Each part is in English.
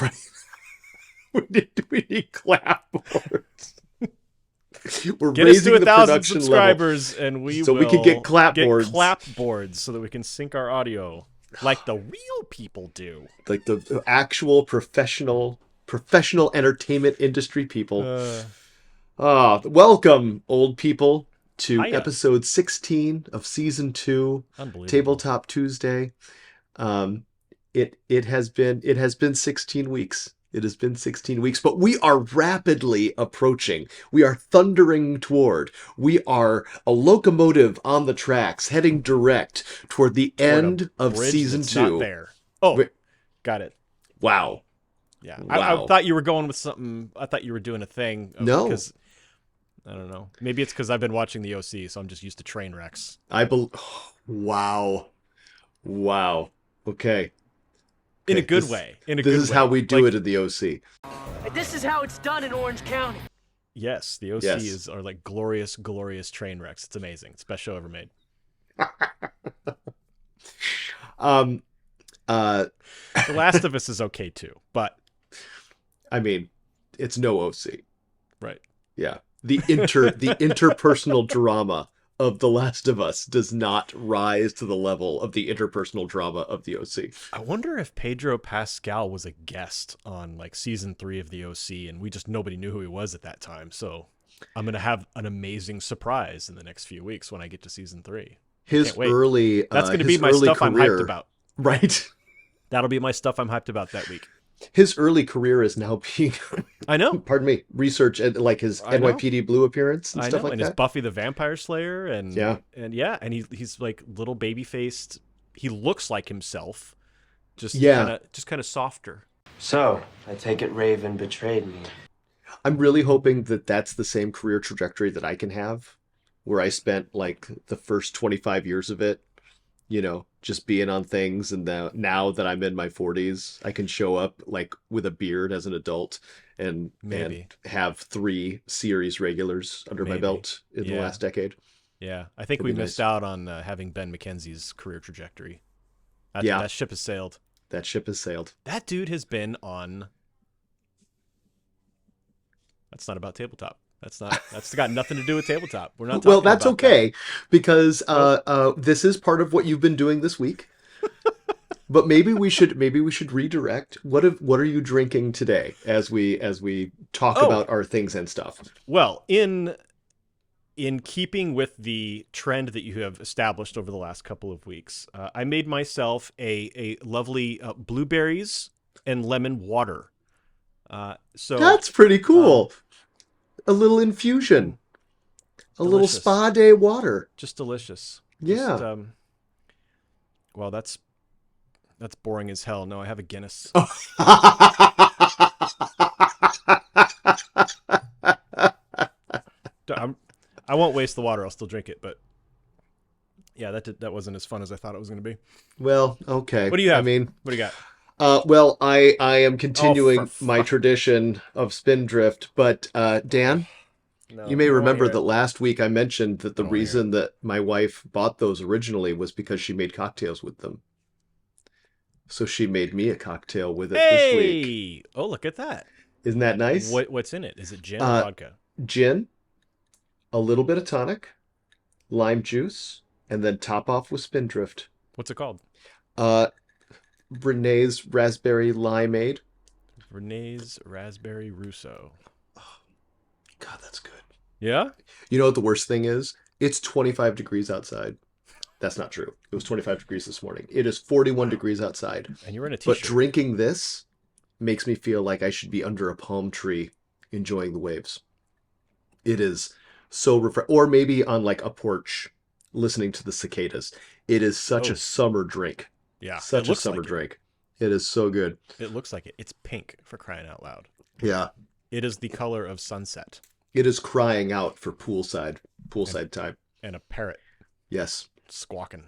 Right. We need clapboards. We're Get us raising to the 1,000 production subscribers, level and we so will we can get get clapboards. clapboards so that we can sync our audio like the real people do. Like the actual professional entertainment industry people. Welcome, old people, to Hiya. episode 16 of season 2, Unbelievable. Tabletop Tuesday. It has been 16 weeks. It has been 16 weeks, but we are rapidly approaching. We are thundering toward. We are a locomotive on the tracks, heading direct toward the end of Bridge season that's 2. not there. Oh, got it. Wow. Yeah. Wow. I thought you were going with something. I thought you were doing a thing. No. Because, I don't know. Maybe it's because I've been watching the OC, so I'm just used to train wrecks. Wow. Okay. In a good way. This is how we do it in the OC. And this is how it's done in Orange County. Yes, the OC are like glorious, glorious train wrecks. It's amazing. It's the best show ever made. The Last of Us is okay too, but I mean, it's no OC. Right. Yeah. The interpersonal drama of The Last of Us does not rise to the level of the interpersonal drama of the OC. I wonder if Pedro Pascal was a guest on like season 3 of the OC, and nobody knew who he was at that time. So I'm gonna have an amazing surprise in the next few weeks when I get to season 3. That's gonna be my stuff I'm hyped about. Right. That'll be my stuff I'm hyped about that week. His early career is now being, I know. Pardon me, research and like his NYPD Blue appearance and stuff like and that. his Buffy the Vampire Slayer and he's like little baby faced. He looks like himself, just kind of softer. So I take it Raven betrayed me. I'm really hoping that that's the same career trajectory that I can have, where I spent like the first 25 years of it, just being on things, and now that I'm in my 40s, I can show up like with a beard as an adult and have 3 series regulars under my belt in the last decade. Yeah, I think we missed out on having Ben McKenzie's career trajectory. That ship has sailed. That ship has sailed. That dude has been on. That's not about tabletop. That's got nothing to do with tabletop. We're not talking well, that's about okay, because this is part of what you've been doing this week. But maybe we should redirect. What are you drinking today as we talk about our things and stuff? Well, in keeping with the trend that you have established over the last couple of weeks, I made myself a lovely blueberries and lemon water. So that's pretty cool. A little infusion, a little spa day water. Just delicious. Yeah. Well, that's boring as hell. No, I have a Guinness. I won't waste the water. I'll still drink it, but yeah, that wasn't as fun as I thought it was going to be. Well, okay. What do you have? I mean, what do you got? Well, I am continuing my tradition of Spindrift, but Dan, you may remember that last week I mentioned that the reason that my wife bought those originally was because she made cocktails with them. So she made me a cocktail with it this week. Oh, look at that. Isn't that nice? What's in it? Is it gin or vodka? Gin, a little bit of tonic, lime juice, and then top off with Spindrift. What's it called? Renee's Raspberry Limeade. Renee's Raspberry Russo. Oh, God, that's good. Yeah? You know what the worst thing is? It's 25 degrees outside. That's not true. It was 25 degrees this morning. It is 41 degrees outside. And you're in a t-shirt. But drinking this makes me feel like I should be under a palm tree enjoying the waves. It is so refreshing. Or maybe on like a porch listening to the cicadas. It is such a summer drink. Yeah. Such a summer drink. It is so good. It looks like it. It's pink, for crying out loud. Yeah. It is the color of sunset. It is crying out for poolside time. And a parrot. Yes. Squawking.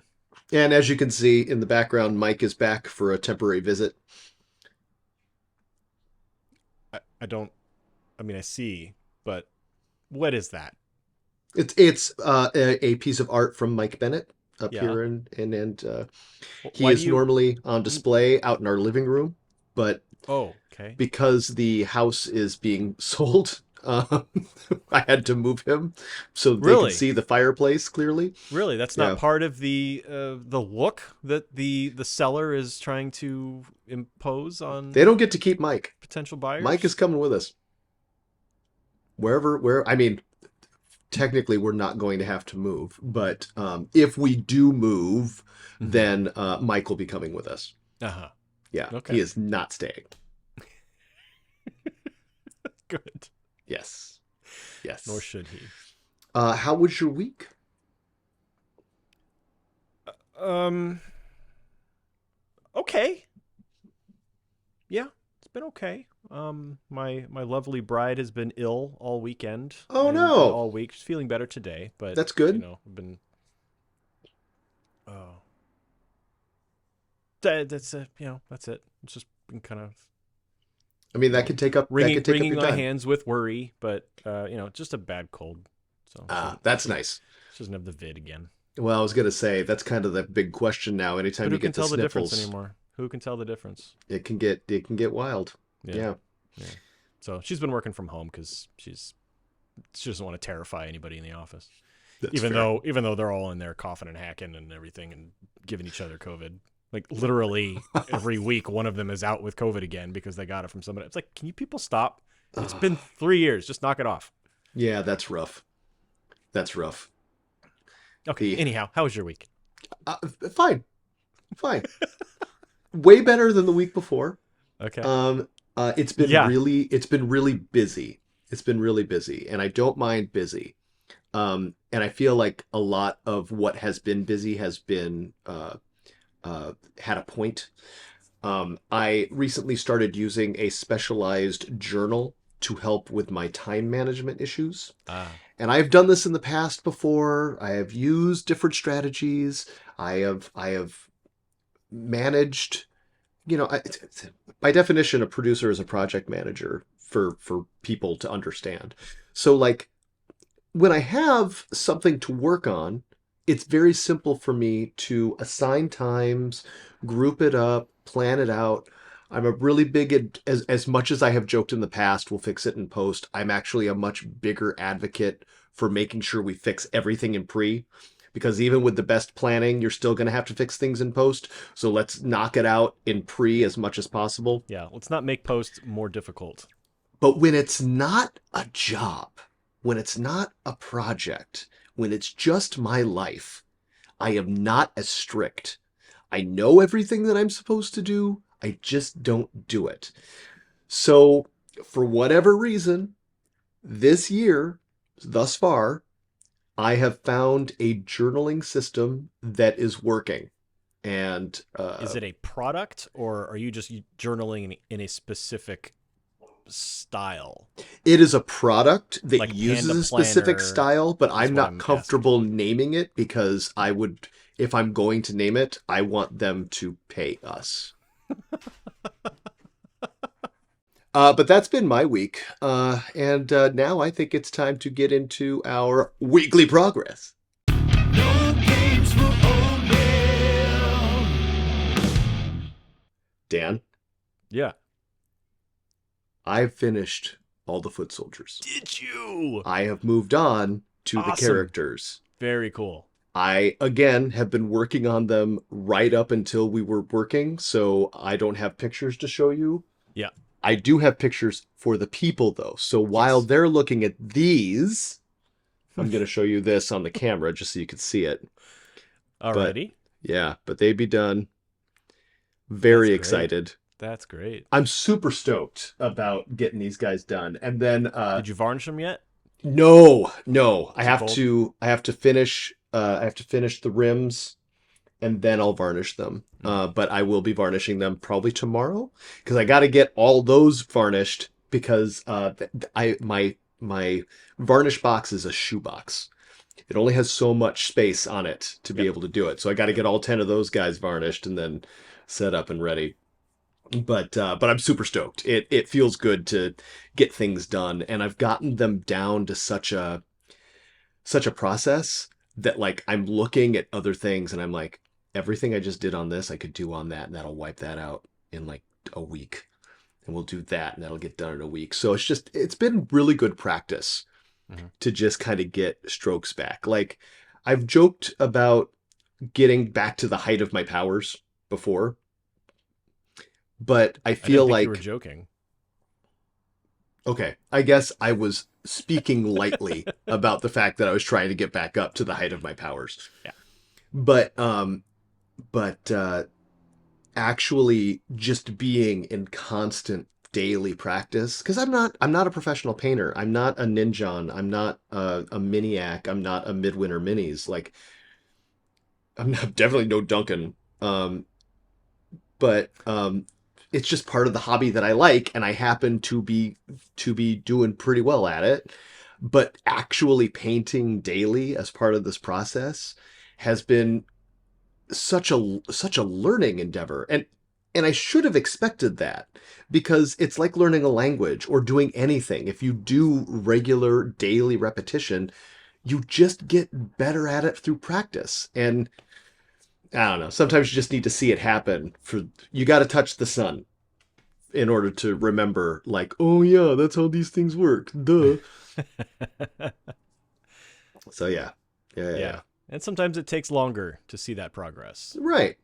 And as you can see in the background, Mike is back for a temporary visit. I see, but what is that? It's a piece of art from Mike Bennett up here, and he is normally on display out in our living room, but Oh, okay. because the house is being sold. I had to move him so they can Really? see the fireplace clearly. Really? That's not Yeah. part of the look that the seller is trying to impose on They don't get to keep Mike. potential Mike is buyers? coming with us. Where I mean, technically we're not going to have to move, but if we do move, Mm-hmm. then Mike will be coming with us. Uh-huh. Yeah, Okay. he is not staying. Good. Yes. Nor Yes. should he. How was your week? Um. Okay. Yeah, it's been okay. My lovely bride has been ill all weekend Oh and no. all week. She's feeling better today, but That's good. I've been. Oh, that's that's it. It's just been kind of I mean, that could take up wringing your my time. hands with worry, but just a bad cold. So Ah, that's nice. she doesn't have the vid again. Well, I was gonna say that's kind of the big question now. But Anytime who you can get the tell the difference sniffles, anymore? Who can tell the difference? it can get wild. Yeah, Yeah, yeah. So she's been working from home because she doesn't want to terrify anybody in the office. that's Even fair. though they're all in there coughing and hacking and everything and giving each other COVID. Like literally every week, one of them is out with COVID again because they got it from somebody. It's like, can you people stop? It's been 3 years. Just knock it off. Yeah, that's rough. That's rough. Okay. The Anyhow, how was your week? uh, fine, fine. Way better than the week before. Okay. Yeah. It's been really busy. It's been really busy, and I don't mind busy. And I feel like a lot of what has been busy has been had a point. I recently started using a specialized journal to help with my time management issues. Ah. And I've done this in the past before. I have used different strategies. I have managed, by definition, a producer is a project manager for people to understand. So like when I have something to work on, it's very simple for me to assign times, group it up, plan it out. I'm a really big, as much as I have joked in the past, we'll fix it in post. I'm actually a much bigger advocate for making sure we fix everything in pre, because even with the best planning, you're still going to have to fix things in post. So let's knock it out in pre as much as possible. Yeah. Let's not make posts more difficult. But when it's not a job, when it's not a project, when it's just my life, I am not as strict. I know everything that I'm supposed to do, I just don't do it. So, for whatever reason, this year, thus far, I have found a journaling system that is working. And Is it a product or are you just journaling in a specific style? it is a product that Like uses Panda a specific Planner style, but is I'm what not I'm asking. comfortable naming it because if I'm going to name it, I want them to pay us. But that's been my week. And now I think it's time to get into our weekly progress. No games for old men. Dan, Yeah. I've finished all the foot soldiers. Did you? I have moved on to the Awesome. characters. Very cool. I, again, have been working on them right up until we were working, so I don't have pictures to show you. Yeah. I do have pictures for the people, though. So while Yes. they're looking at these, I'm going to show you this on the camera just so you can see it. Alrighty. Yeah, but they be done. Very That's great. excited. That's great. I'm super stoked about getting these guys done. And then Did you varnish them yet? no, I Is it have gold? to finish the rims and then I'll varnish them. But I will be varnishing them probably tomorrow because I got to get all those varnished because my varnish box is a shoebox. It only has so much space on it to be Yep. able to do it. So I got to get all 10 of those guys varnished and then set up and ready. But I'm super stoked. It feels good to get things done, and I've gotten them down to such a process that like I'm looking at other things and I'm like, everything I just did on this I could do on that, and that'll wipe that out in like a week. and we'll do that, and that'll get done in a week. So it's been really good practice to just kind of get strokes back. Like, I've joked about getting back to the height of my powers before, but I I feel didn't think like, you were joking. okay, I guess I was speaking lightly about the fact that I was trying to get back up to the height of my powers. Yeah. But actually just being in constant daily practice, because I'm not a professional painter. I'm not a ninja. I'm not a miniac. I'm not a Midwinter Minis. Like, definitely no Duncan. But it's just part of the hobby that I like, and I happen to be doing pretty well at it. But actually painting daily as part of this process has been such a learning endeavor, and I should have expected that, because it's like learning a language or doing anything. If you do regular daily repetition, you just get better at it through practice. And I don't know, sometimes you just need to see it happen. You got to touch the sun in order to remember, like, oh yeah, that's how these things work, duh. So yeah. And sometimes it takes longer to see that progress. Right.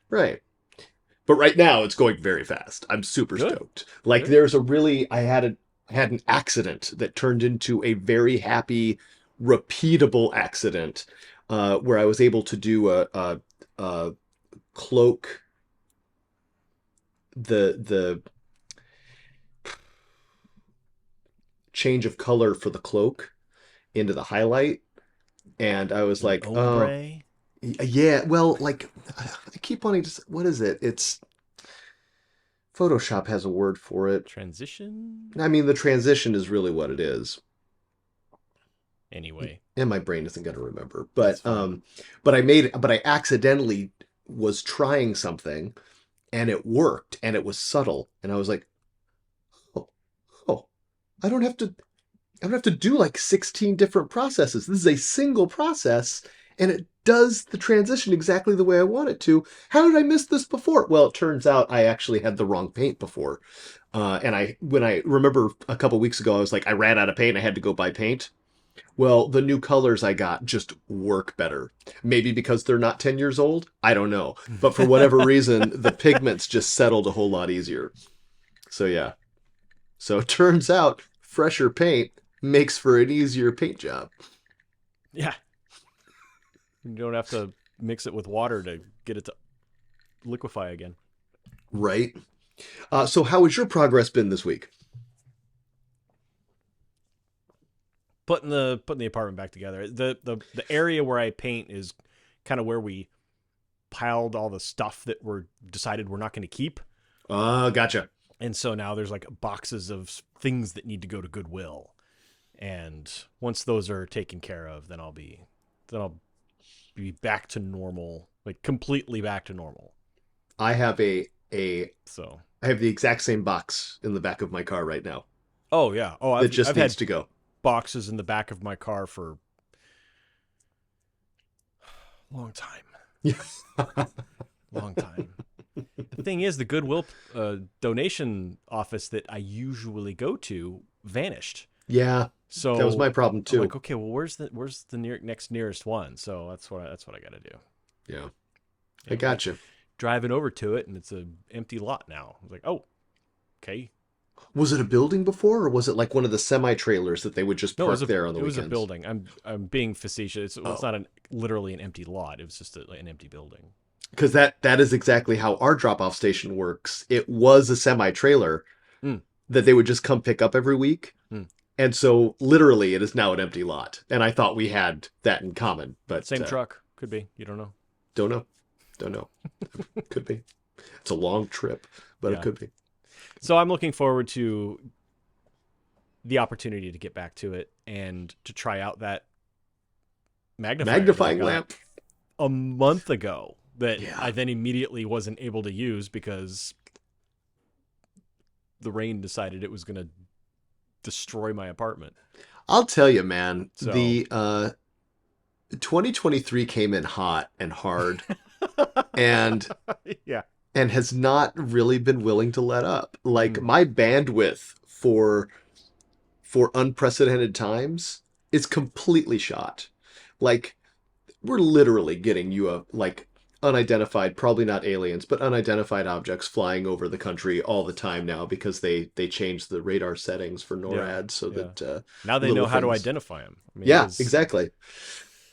But right now it's going very fast. I'm super Good. stoked. Like, Good. I had an accident that turned into a very happy, repeatable accident, where I was able to do a cloak, the change of color for the cloak into the highlight, and I was The like, oh ombre yeah, well, like, I keep wanting to. What is it? It's Photoshop has a word for it. transition. I mean, the transition is really what it is, Anyway, and my brain isn't going to remember. that's But fine. but I accidentally was trying something, and it worked, and it was subtle, and I was like, oh, oh, I don't have to I don't have to do like 16 different processes. This is a single process, and it does the transition exactly the way I want it to. How did I miss this before? Well, it turns out I actually had the wrong paint before. When I remember a couple weeks ago, I was like, I ran out of paint. I had to go buy paint. Well, the new colors I got just work better. Maybe because they're not 10 years old. I don't know. But for whatever reason, the pigments just settled a whole lot easier. So yeah. So it turns out fresher paint makes for an easier paint job. Yeah. You don't have to mix it with water to get it to liquefy again. Right? So how has your progress been this week? Putting the apartment back together. The area where I paint is kind of where we piled all the stuff that we're decided we're not going to keep. Gotcha. And so now there's like boxes of things that need to go to Goodwill. And once those are taken care of, then I'll be back to normal, like completely back to normal. I have So, I have the exact same box in the back of my car right now oh yeah. Oh, that just I've needs had to go. boxes in the back of my car for a long time. Long time. The thing is, the Goodwill donation office that I usually go to vanished. Yeah, So that was my problem I'm too. like, okay, well, where's the nearest one? So that's what I got to do. Yeah, I Anyway, gotcha. driving over to it, and it's an empty lot now. I was like, oh, okay. Was it a building before, or was it like one of the semi-trailers that they would just No, park there on the it was a weekends? building. I'm being facetious. It's Oh, not literally an empty lot. It was just an empty building. because that is exactly how our drop-off station works. It was a semi-trailer Mm. that they would just come pick up every week. Mm. And so literally it is now an empty lot. And I thought we had that in common, but Same truck, could be. You don't know. don't know. Don't know. Could be. It's a long trip, but Yeah. it could be. So I'm looking forward to the opportunity to get back to it and to try out that magnifier that I Magnifying got lamp. a month ago that Yeah. I then immediately wasn't able to use because the rain decided it was going to destroy my apartment. I'll tell you, man, So- the 2023 came in hot and hard. And Yeah. and has not really been willing to let up. Like my bandwidth for unprecedented times is completely shot. Like we're literally getting like unidentified, probably not aliens, but unidentified objects flying over the country all the time now because they changed the radar settings for Yeah. NORAD so Yeah. that Now they little know how to things. identify them. I mean, Yeah, exactly.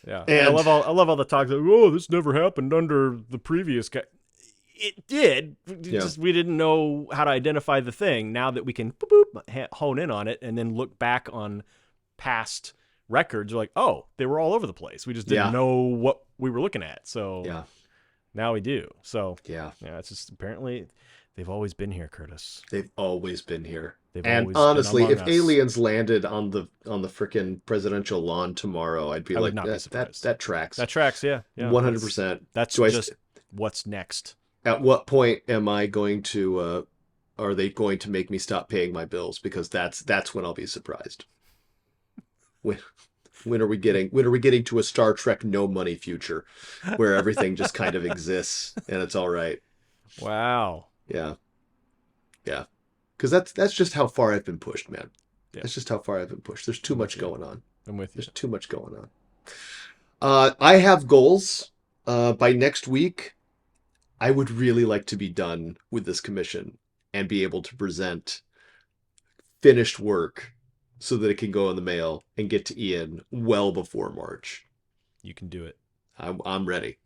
Yeah, And I love all the talk that this never happened under the previous guy. It did. Yeah. We didn't know how to identify the thing. Now that we can boop, boop, hone in on it and then look back on past records, we're like, oh, they were all over the place. We just didn't know what we were looking at. So yeah, now we do. So yeah, it's just apparently they've always been here, Curtis. they've always been here. They've And always honestly, been if among us. aliens landed on the frickin' presidential lawn tomorrow, I'd be I would like, not be that surprised. that tracks. That tracks, yeah. 100%. That's Do I just what's next. At what point am I going to are they going to make me stop paying my bills? Because that's when I'll be surprised. When are we getting to a Star Trek no money future where everything just kind of exists and it's all right? Wow. Yeah. Yeah. Because that's just how far I've been pushed, man. Yeah. That's just how far I've been pushed. There's too much going on. I'm with you. There's too much going on. I have goals. By next week, I would really like to be done with this commission and be able to present finished work so that it can go in the mail and get to Ian well before March. You can do it. I'm ready.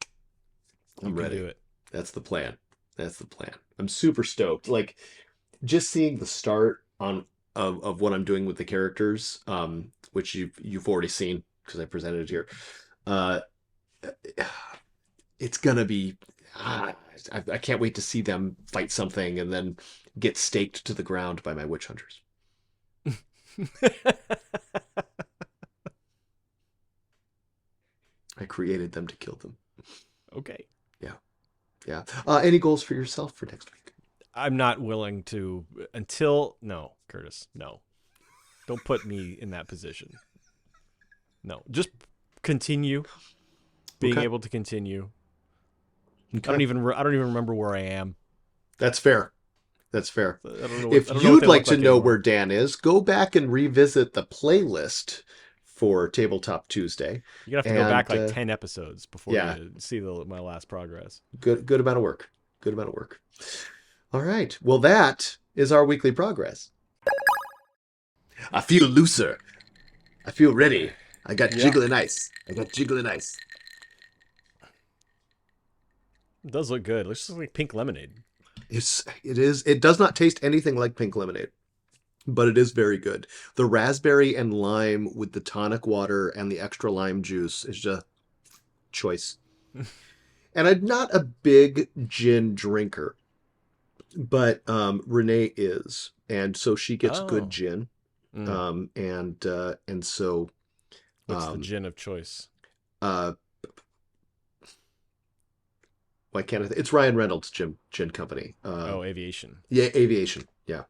I'm You ready. can do it. That's the plan. That's the plan. I'm super stoked. Like just seeing the start of what I'm doing with the characters, which you've already seen because I presented it here. It's gonna be. I can't wait to see them fight something and then get staked to the ground by my witch hunters. I created them to kill them. Okay. Yeah. Any goals for yourself for next week? I'm not willing to no, Curtis, no. Don't put me in that position. No, just continue being able to continue. Okay. I don't even remember where I am. That's fair. That's fair. I don't know If I don't know what you'd they like look to know anymore. where Dan is, go back and revisit the playlist for Tabletop Tuesday. You're gonna have to go back and, like 10 episodes before yeah. you see my last progress. Good amount of work. Good amount of work. All right. Well, that is our weekly progress. I feel looser. I feel ready. I got jiggling ice. It does look good. It looks like pink lemonade. It does not taste anything like pink lemonade, but it is very good. The raspberry and lime with the tonic water and the extra lime juice is just choice. And I'm not a big gin drinker, but Renee is, and so she gets good gin. And so What's the gin of choice? Why can't I? It's Ryan Reynolds' gin company. Aviation. Yeah, Aviation. Yeah.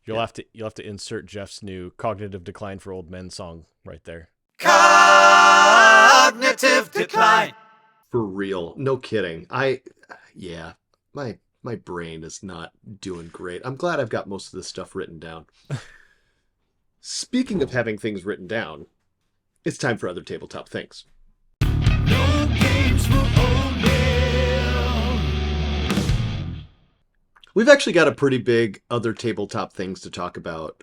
You'll have to insert Jeff's new "Cognitive Decline for Old Men" song right there. Cognitive decline. For real. No kidding. My brain is not doing great. I'm glad I've got most of this stuff written down. Speaking of having things written down, it's time for other tabletop things. No games for old men. We've actually got a pretty big other tabletop things to talk about.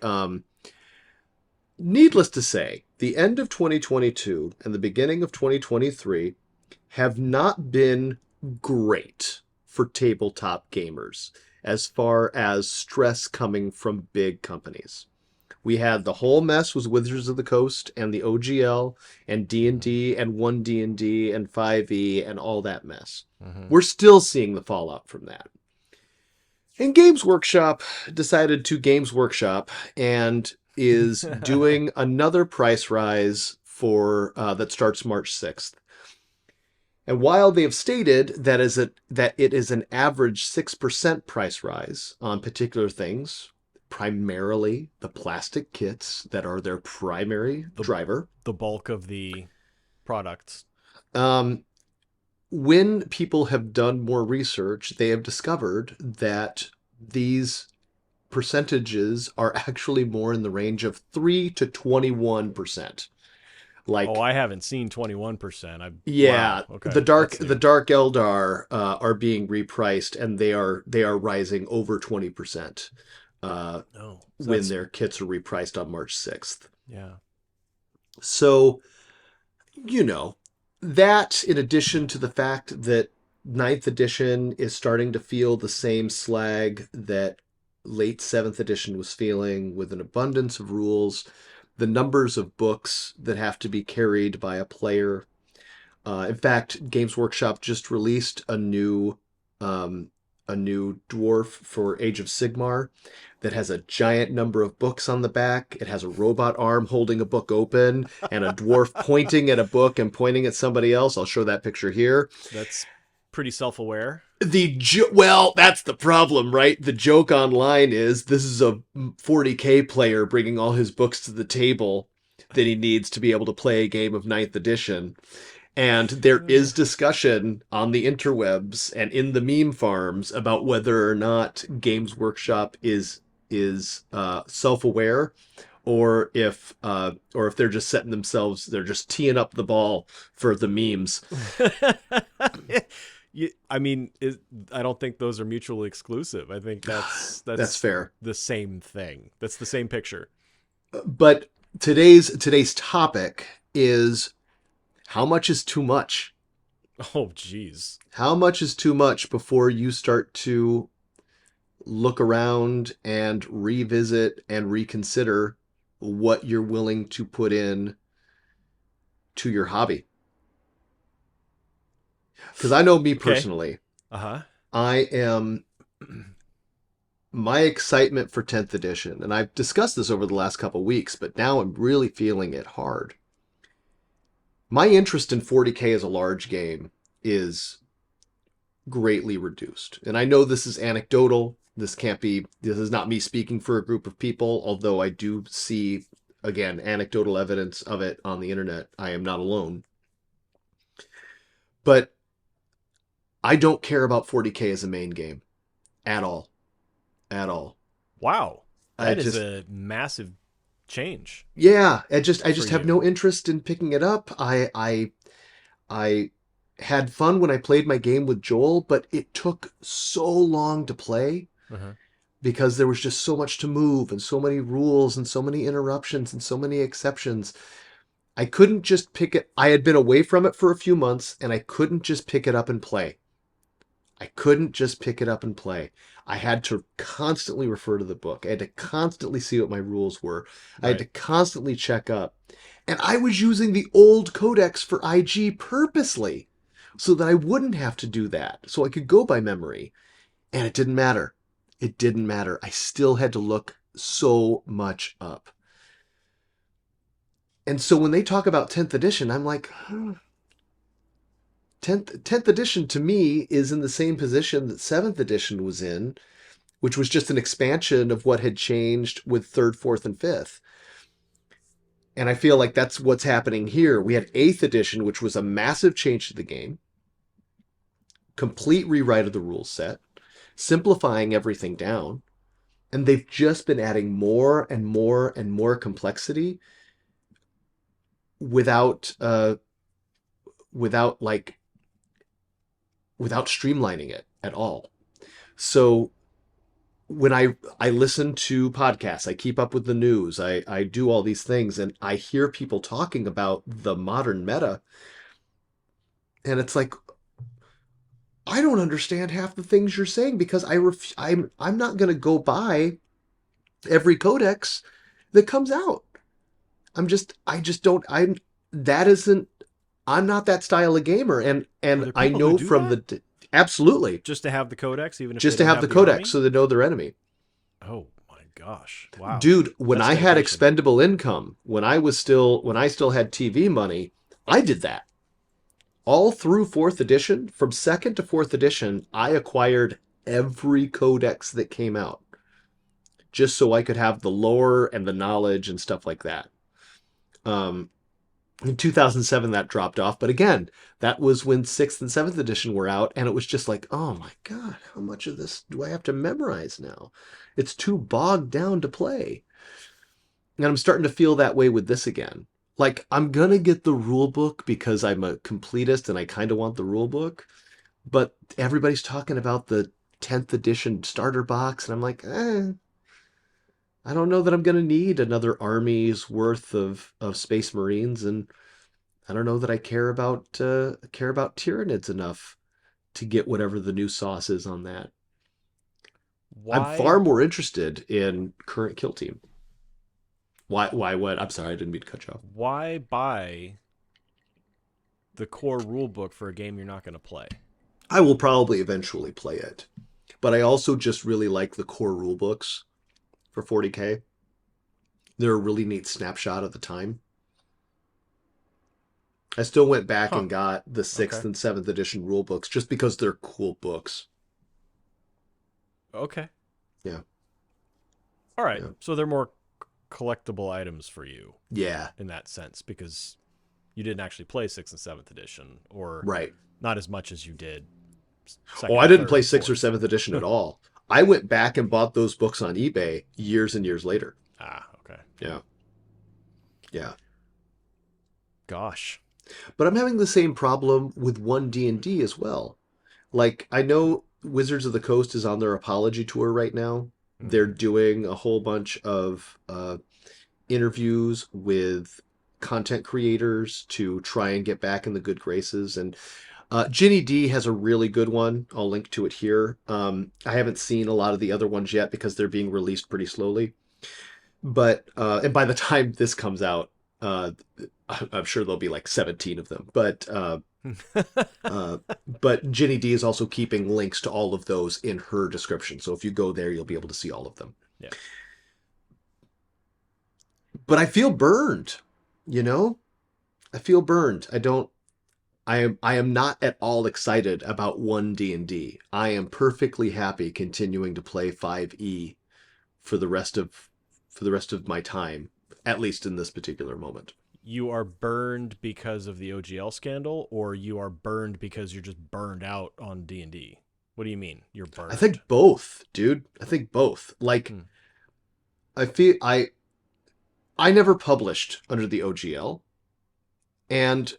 Needless to say, the end of 2022 and the beginning of 2023 have not been great for tabletop gamers as far as stress coming from big companies. We had the whole mess with Wizards of the Coast and the OGL and D&D and 1D&D and 5e and all that mess. Mm-hmm. We're still seeing the fallout from that. And Games Workshop decided to Games Workshop and is doing another price rise for that starts March 6th. And while they have stated that it is an average 6% price rise on particular things, primarily the plastic kits that are their primary driver. The bulk of the products. when people have done more research, they have discovered that these percentages are actually more in the range of 3 to 21%. Oh, Like, I haven't seen 21%. yeah, Wow. Okay, that's the new. dark Eldar are being repriced, and they are rising over 20% No, so when that's their kits are repriced on March 6th. yeah. So, you know, that in addition to the fact that ninth edition is starting to feel the same slag that late 7th edition was feeling, with an abundance of rules, the numbers of books that have to be carried by a player. In fact, Games Workshop just released um, a new dwarf for Age of Sigmar that has a giant number of books on the back. It has a robot arm holding a book open and a dwarf pointing at a book and pointing at somebody else. I'll show that picture here. That's pretty self-aware. Well, that's the problem, right? The joke online is this is a 40K player bringing all his books to the table that he needs to be able to play a game of ninth edition. And there is discussion on the interwebs and in the meme farms about whether or not Games Workshop is self-aware, or if they're just setting themselves, they're just teeing up the ball for the memes. I mean, I don't think those are mutually exclusive. I think that's fair. the same thing. That's the same picture. But today's topic is, how much is too much? Oh, geez. How much is too much before you start to look around and revisit and reconsider what you're willing to put in to your hobby? Because I know me personally, Uh-huh. I am my excitement for 10th edition, and I've discussed this over the last couple weeks, but now I'm really feeling it hard. My interest in 40K as a large game is greatly reduced. And I know this is anecdotal. This is not me speaking for a group of people, although I do see, again, anecdotal evidence of it on the internet. I am not alone. But I don't care about 40K as a main game at all. At all. Wow. I That is just, a massive change. yeah, I just For have you. no interest in picking it up. I had fun when I played my game with Joel, but it took so long to play Uh-huh. because there was just so much to move and so many rules and so many interruptions and so many exceptions. I couldn't just pick it. I had been away from it for a few months, and I couldn't just pick it up and play. I couldn't just pick it up and play. I had to constantly refer to the book. I had to constantly see what my rules were. I had to Right. constantly check up. And I was using the old codex for IG purposely so that I wouldn't have to do that. So I could go by memory. And it didn't matter. It didn't matter. I still had to look so much up. And so when they talk about 10th edition, I'm like, 10th edition to me is in the same position that 7th edition was in, which was just an expansion of what had changed with 3rd, 4th, and 5th. And I feel like that's what's happening here. We had 8th edition, which was a massive change to the game, complete rewrite of the rule set, simplifying everything down, and they've just been adding more and more and more complexity without streamlining it at all. So when I listen to podcasts, I keep up with the news, I do all these things, and I hear people talking about the modern meta, and it's like, I don't understand half the things you're saying, because I'm not going to go buy every codex that comes out. I just don't. I'm not that style of gamer, and Are there I people who know do from that? Absolutely, Just to have the codex, even if just they to don't have the army? codex so they know their enemy. Oh my gosh! Wow, Dude, when That's I had dedication. expendable income, when I still had TV money, I did that. All through 4th edition, from 2nd to 4th edition, I acquired every codex that came out, just so I could have the lore and the knowledge and stuff like that. In 2007, that dropped off. But again, that was when 6th and 7th edition were out. And it was just like, oh my God, how much of this do I have to memorize now? It's too bogged down to play. And I'm starting to feel that way with this again. Like, I'm going to get the rule book because I'm a completist and I kind of want the rule book. But everybody's talking about the 10th edition starter box. And I'm like, I don't know that I'm going to need another army's worth of Space Marines. And I don't know that I care about Tyranids enough to get whatever the new sauce is on that. I'm Why far more interested in current Kill Team. Why what? I'm sorry, I didn't mean to cut you off. why buy the core rule book for a game you're not going to play? I will probably eventually play it, but I also just really like the core rule books for 40K. They're a really neat snapshot of the time. I still went back and got the 6th Okay. and 7th edition rule books just because they're cool books. Okay. Yeah. All right. Yeah. So they're more collectible items for you Yeah. in that sense because you didn't actually play 6th and 7th edition, or Right. not as much as you did. Oh, I didn't play 6th or 7th edition at all. I went back and bought those books on eBay years and years later. Ah, okay. Yeah. Yeah. Gosh. But I'm having the same problem with 1D&D as well. Like, I know Wizards of the Coast is on their apology tour right now. They're doing a whole bunch of interviews with content creators to try and get back in the good graces. And Ginny D has a really good one. I'll link to it here. I haven't seen a lot of the other ones yet because they're being released pretty slowly. But and by the time this comes out, I'm sure there'll be like 17 of them. But Ginny D is also keeping links to all of those in her description. So if you go there, you'll be able to see all of them. Yeah. But I feel burned, you know? I feel burned. I am not at all excited about 1D&D. I am perfectly happy continuing to play 5e for the rest of my time, at least in this particular moment. You are burned because of the OGL scandal, or you are burned because you're just burned out on D&D? What do you mean you're burned? I think both, dude. I think both. Like, I feel I never published under the OGL, and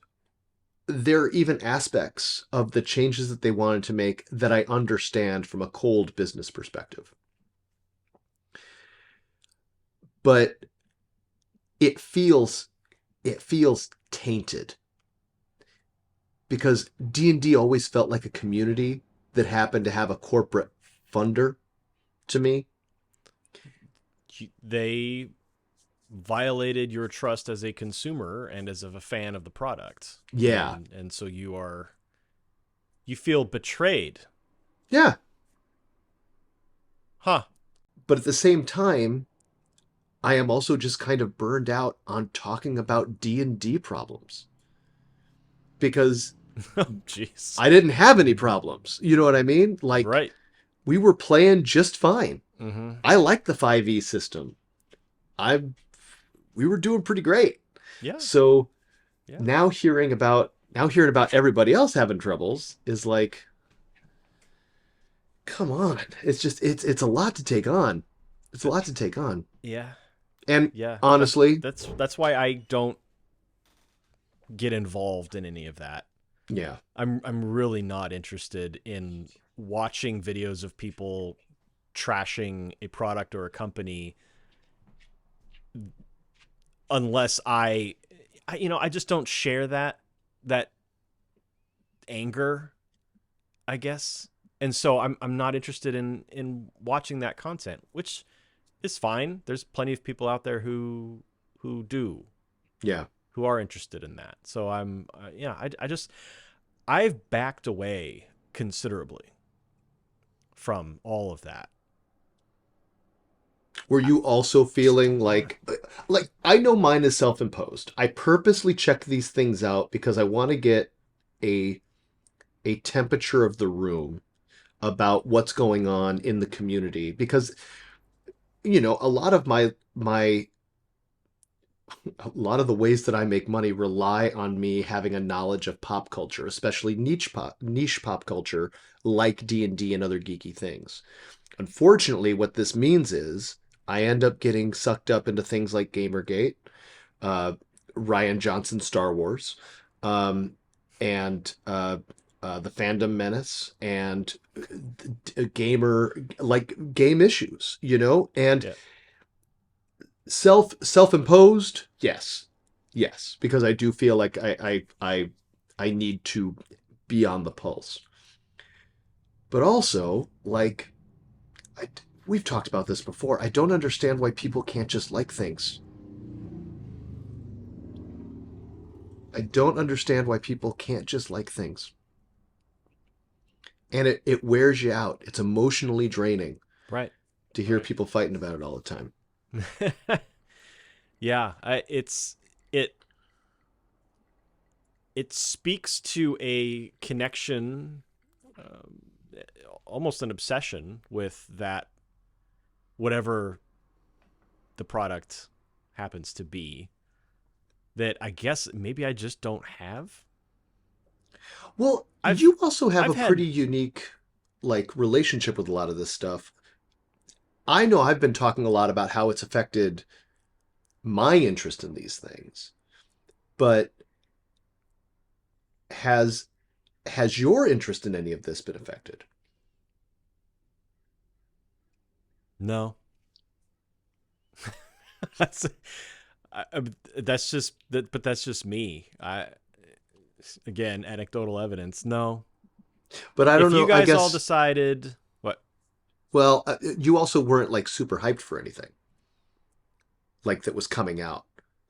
there are even aspects of the changes that they wanted to make that I understand from a cold business perspective. But it feels tainted because D&D always felt like a community that happened to have a corporate funder to me. They violated your trust as a consumer and as a fan of the product. Yeah. And so you feel betrayed. Yeah. Huh. But at the same time, I am also just kind of burned out on talking about D&D problems. Because Jeez. I didn't have any problems. You know what I mean? Like, Right. we were playing just fine. Mm-hmm. I like the 5e system. We were doing pretty great. Yeah. So Yeah. now hearing about everybody else having troubles is like, come on. It's just it's a lot to take on. It's a lot to take on. Yeah. And Yeah. honestly, That's why I don't get involved in any of that. yeah. I'm really not interested in watching videos of people trashing a product or a company unless I just don't share that anger, I guess. And so I'm not interested in watching that content, which is fine. There's plenty of people out there who do, Yeah. who are interested in that. So I've backed away considerably from all of that. Were you also feeling like I know mine is self-imposed. I purposely check these things out because I want to get a temperature of the room about what's going on in the community because a lot of my a lot of the ways that I make money rely on me having a knowledge of pop culture, especially niche pop culture like D&D and other geeky things. Unfortunately, what this means is I end up getting sucked up into things like Gamergate, uh, Ryan Johnson Star Wars, um, and the Fandom Menace, and gamer like game issues, and Yeah. self-imposed, yes, because I do feel like I need to be on the pulse, but also like I, we've talked about this before. I don't understand why people can't just like things. I don't understand why people can't just like things. And it wears you out. It's emotionally draining Right. to hear people fighting about it all the time. Yeah, it speaks to a connection, almost an obsession with that, whatever the product happens to be, that I guess maybe I just don't have. Well, I've you also have I've a pretty had unique like relationship with a lot of this stuff. I know I've been talking a lot about how it's affected my interest in these things, but has has your interest in any of this been affected? no. that's that's just that, but that's just me. I again anecdotal evidence. No, But I if don't you know. I guys all guess, decided what? well, you also weren't like super hyped for anything like that was coming out.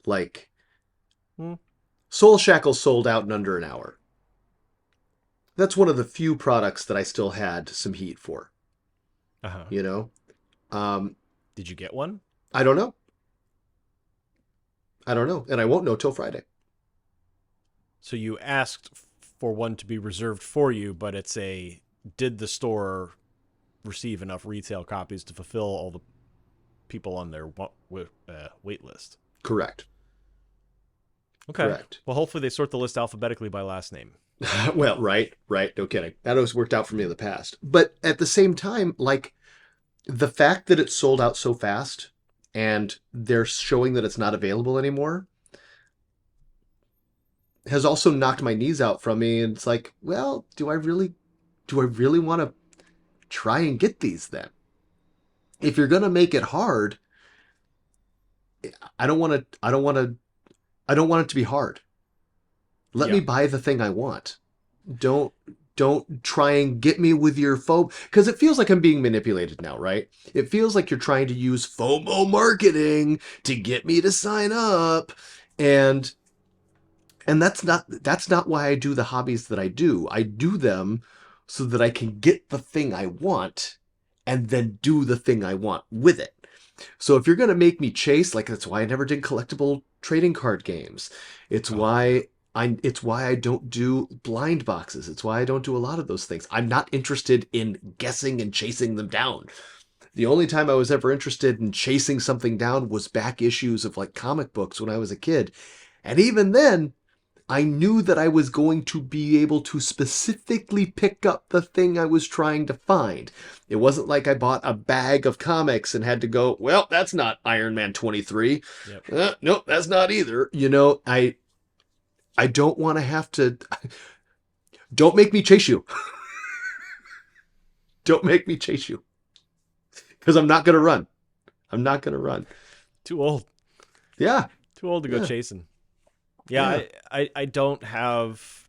Like Hmm, Soul Shackle sold out in under an hour. That's one of the few products that I still had some heat for, uh-huh. you know? Um, Did you get one? I don't know. I don't know. And I won't know till Friday. So you asked for one to be reserved for you, but it's a did the store receive enough retail copies to fulfill all the people on their wait list? Correct. Okay. Correct. Well, hopefully they sort the list alphabetically by last name. Well, right. No kidding. That always worked out for me in the past. But at the same time, like the fact that it sold out so fast and they're showing that it's not available anymore has also knocked my knees out from me. And it's like, well, do I really want to try and get these then? If you're going to make it hard, I don't want it to be hard. Let Yeah. me buy the thing I want. Don't don't try and get me with your FOMO, because it feels like I'm being manipulated now, right? It feels like you're trying to use FOMO marketing to get me to sign up, and that's not why I do the hobbies that I do. I do them so that I can get the thing I want and then do the thing I want with it. So if you're going to make me chase, like that's why I never did collectible trading card games. It's Oh, yeah. why I don't do blind boxes. It's why I don't do a lot of those things. I'm not interested in guessing and chasing them down. The only time I was ever interested in chasing something down was back issues of like comic books when I was a kid. And even then, I knew that I was going to be able to specifically pick up the thing I was trying to find. It wasn't like I bought a bag of comics and had to go, well, that's not Iron Man 23. Yep. Nope, that's not either. I don't want to have to. Don't make me chase you. Don't make me chase you. Because I'm not going to run. I'm not going to run. Too old. Yeah. Too old to go Yeah. chasing. Yeah, Yeah. I don't have.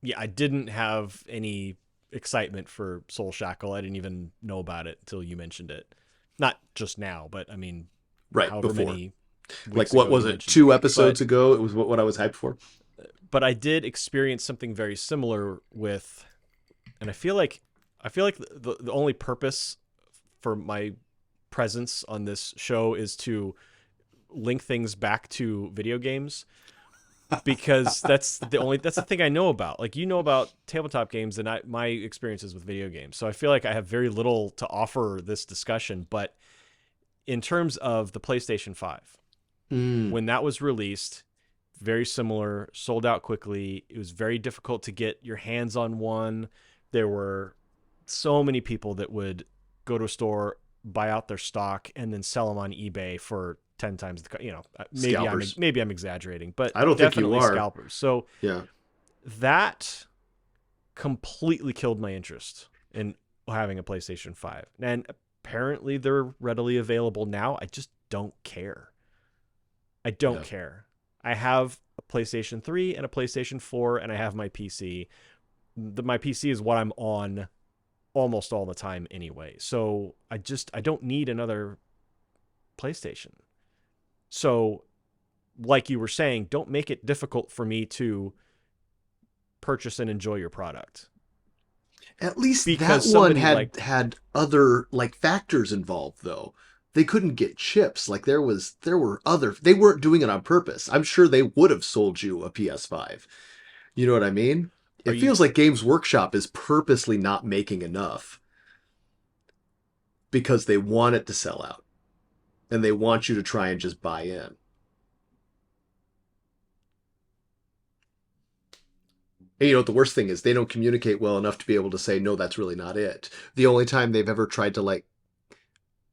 Yeah, I didn't have any excitement for Soul Shackle. I didn't even know about it until you mentioned it. Not just now, but I mean, Right. however Before. many Like, weeks what ago was you it? mentioned 2 it. episodes ago? It was what I was hyped for. But I did experience something very similar with, and I feel like the only purpose for my presence on this show is to link things back to video games, because that's the thing I know about. Like, you know about tabletop games, and my experiences with video games. So I feel like I have very little to offer this discussion. But in terms of the PlayStation 5, Mm. When that was released, very similar, sold out quickly. It was very difficult to get your hands on one. There were so many people that would go to a store, buy out their stock, and then sell them on eBay for 10 times the, Scalpers. maybe I'm exaggerating, but I don't think you definitely are. scalpers. So Yeah. that completely killed my interest in having a PlayStation 5. And apparently they're readily available now. I just don't care. I don't care. I have a PlayStation 3 and a PlayStation 4, and I have my PC. My PC is what I'm on almost all the time anyway. So I don't need another PlayStation. So, like you were saying, don't make it difficult for me to purchase and enjoy your product. At least Because that one somebody had other like factors involved though. They couldn't get chips. Like there were other, they weren't doing it on purpose. I'm sure they would have sold you a PS5. You know what I mean? Are It you- feels like Games Workshop is purposely not making enough because they want it to sell out and they want you to try and just buy in. And you know what the worst thing is? They don't communicate well enough to be able to say, no, that's really not it. The only time they've ever tried to like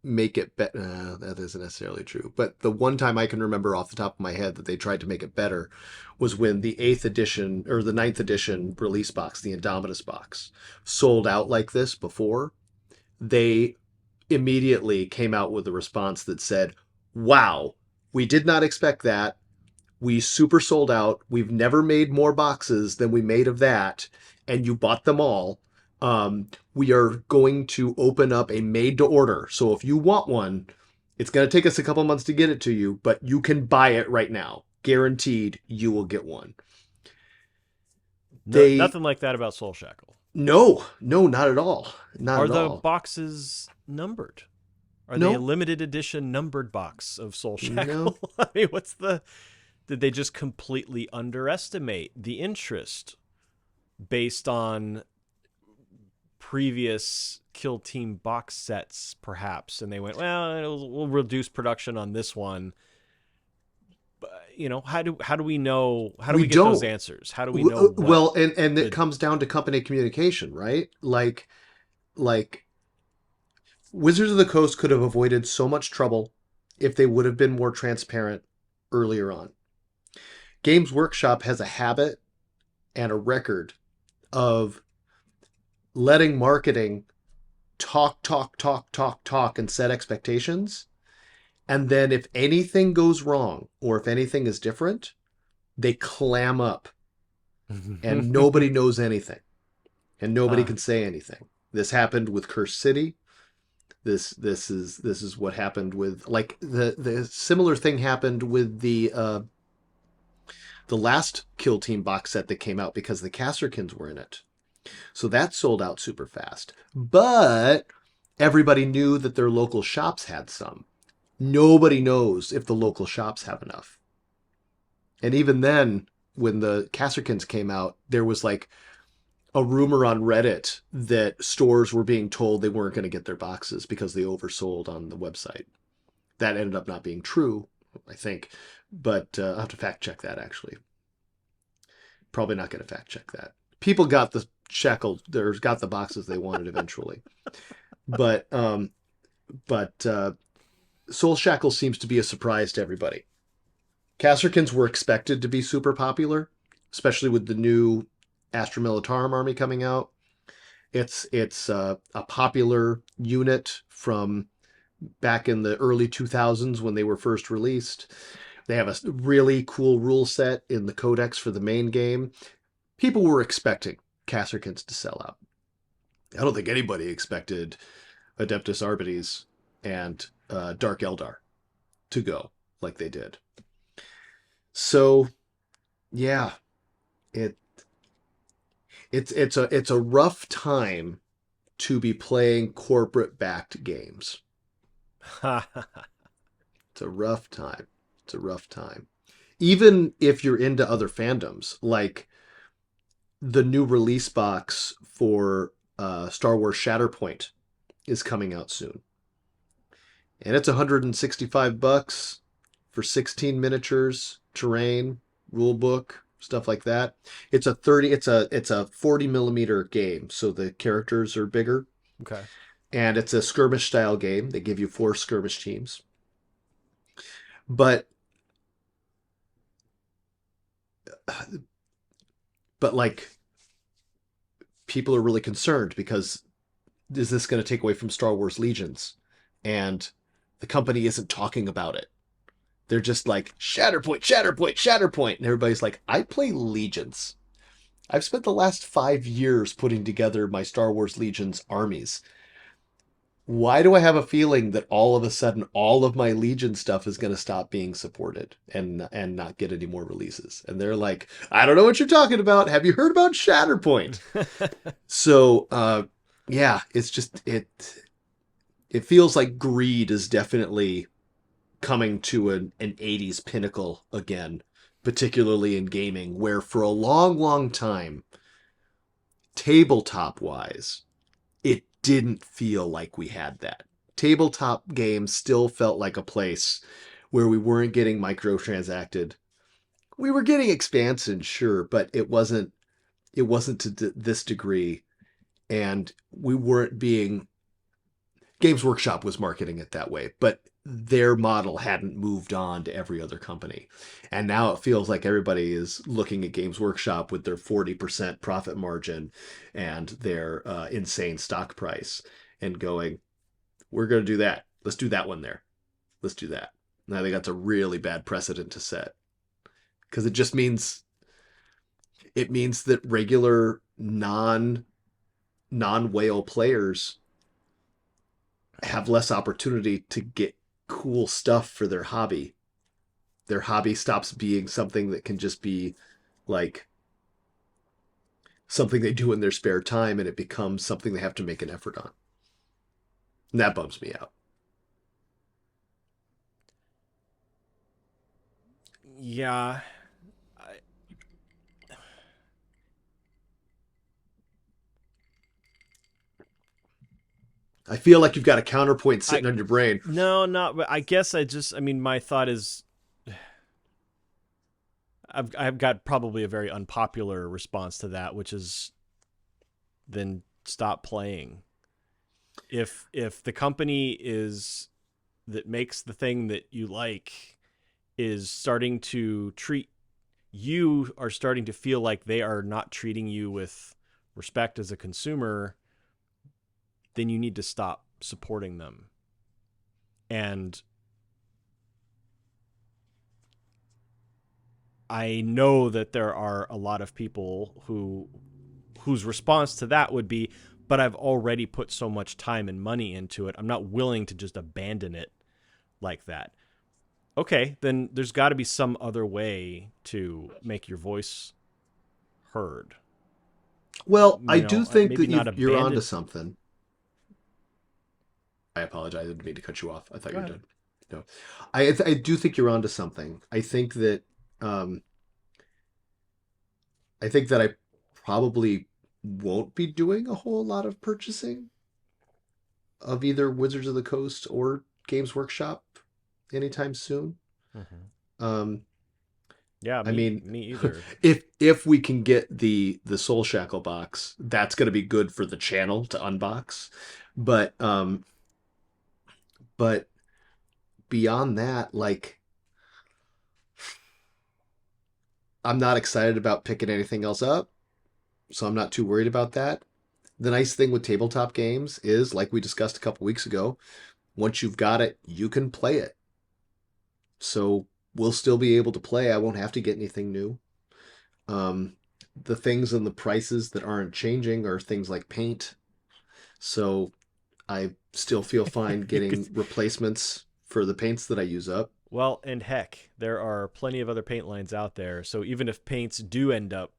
make it better, that isn't necessarily true. But the one time I can remember off the top of my head that they tried to make it better was when the 8th edition or the 9th edition release box, the Indomitus box, sold out like this before. They immediately came out with a response that said, wow, we did not expect that. We super sold out. We've never made more boxes than we made of that. And you bought them all. We are going to open up a made to order. So if you want one, it's going to take us a couple months to get it to you, but you can buy it right now. Guaranteed you will get one. nothing like that about Soul Shackle. No, not at all. Not Are at the all. boxes numbered? Are No. they a limited edition numbered box of Soul Shackle? No. I mean, did they just completely underestimate the interest based on previous Kill Team box sets, perhaps? And they went, well, we'll reduce production on this one. But, how do we know? How do we get those answers? How do we know? Well, and it comes down to company communication, right? Like Wizards of the Coast could have avoided so much trouble if they would have been more transparent earlier on. Games Workshop has a habit and a record of letting marketing talk and set expectations. And then if anything goes wrong or if anything is different, they clam up and nobody knows anything and nobody can say anything. This happened with Cursed City. This is what happened with like the similar thing happened with the last Kill Team box set that came out because the Kasserkins were in it. So that sold out super fast. But everybody knew that their local shops had some. Nobody knows if the local shops have enough. And even then, when the Kasserkins came out, there was like a rumor on Reddit that stores were being told they weren't going to get their boxes because they oversold on the website. That ended up not being true, I think. But I'll have to fact check that, actually. Probably not going to fact check that. People got the got the boxes they wanted eventually. But Soul Shackle seems to be a surprise to everybody. Kasserkins were expected to be super popular, especially with the new Astra Militarum army coming out. It's a popular unit from back in the early 2000s when they were first released. They have a really cool rule set in the codex for the main game. People were expecting Kasserkins to sell out. I don't think anybody expected Adeptus Arbites and Dark Eldar to go like they did. So, yeah, it's a rough time to be playing corporate backed games. It's a rough time. It's a rough time. Even if you're into other fandoms, like the new release box for Star Wars Shatterpoint is coming out soon. And it's $165 for 16 miniatures, terrain, rule book, stuff like that. It's a 40 millimeter game, so the characters are bigger, Okay. and it's a skirmish style game. They give you 4 skirmish teams. But like people are really concerned because is this going to take away from Star Wars Legions? And the company isn't talking about it. They're just like, Shatterpoint, Shatterpoint, Shatterpoint. And everybody's like, I play Legions. I've spent the last 5 years putting together my Star Wars Legions armies. Why do I have a feeling that all of a sudden all of my Legion stuff is going to stop being supported and not get any more releases? And they're like, I don't know what you're talking about. Have you heard about Shatterpoint? So, yeah, it's just it feels like greed is definitely coming to an 80s pinnacle again, particularly in gaming, where for a long, long time, tabletop wise, it didn't feel like we had that. Tabletop games still felt like a place where we weren't getting microtransacted. We were getting expansion, sure, but it wasn't to this degree, and we weren't being Games Workshop was marketing it that way, but their model hadn't moved on to every other company. And now it feels like everybody is looking at Games Workshop with their 40% profit margin and their insane stock price and going, we're going to do that. Let's do that one there. Let's do that. And I think that's a really bad precedent to set because it just means that regular non-whale players have less opportunity to get cool stuff for their hobby. Their hobby stops being something that can just be like something they do in their spare time, and it becomes something they have to make an effort on. And that bums me out. Yeah. I feel like you've got a counterpoint sitting on your brain. No, not. But I guess my thought is, I've got probably a very unpopular response to that, which is, then stop playing. If the company is that makes the thing that you like is starting to treat you are starting to feel like they are not treating you with respect as a consumer, then you need to stop supporting them. And I know that there are a lot of people whose response to that would be, but I've already put so much time and money into it. I'm not willing to just abandon it like that. Okay, then there's got to be some other way to make your voice heard. Well, I do think maybe not that you're abandon- onto something. I apologize. I didn't mean to cut you off. I thought you were done. No, I do think you're onto something. I think that I probably won't be doing a whole lot of purchasing of either Wizards of the Coast or Games Workshop anytime soon. Mm-hmm. Yeah, me either. if we can get the Soul Shackle box, that's going to be good for the channel to unbox. But beyond that, like, I'm not excited about picking anything else up, so I'm not too worried about that. The nice thing with tabletop games is, like we discussed a couple weeks ago, once you've got it, you can play it. So we'll still be able to play. I won't have to get anything new. The things and the prices that aren't changing are things like paint. So I still feel fine getting replacements for the paints that I use up. Well, and heck, there are plenty of other paint lines out there. So even if paints do end up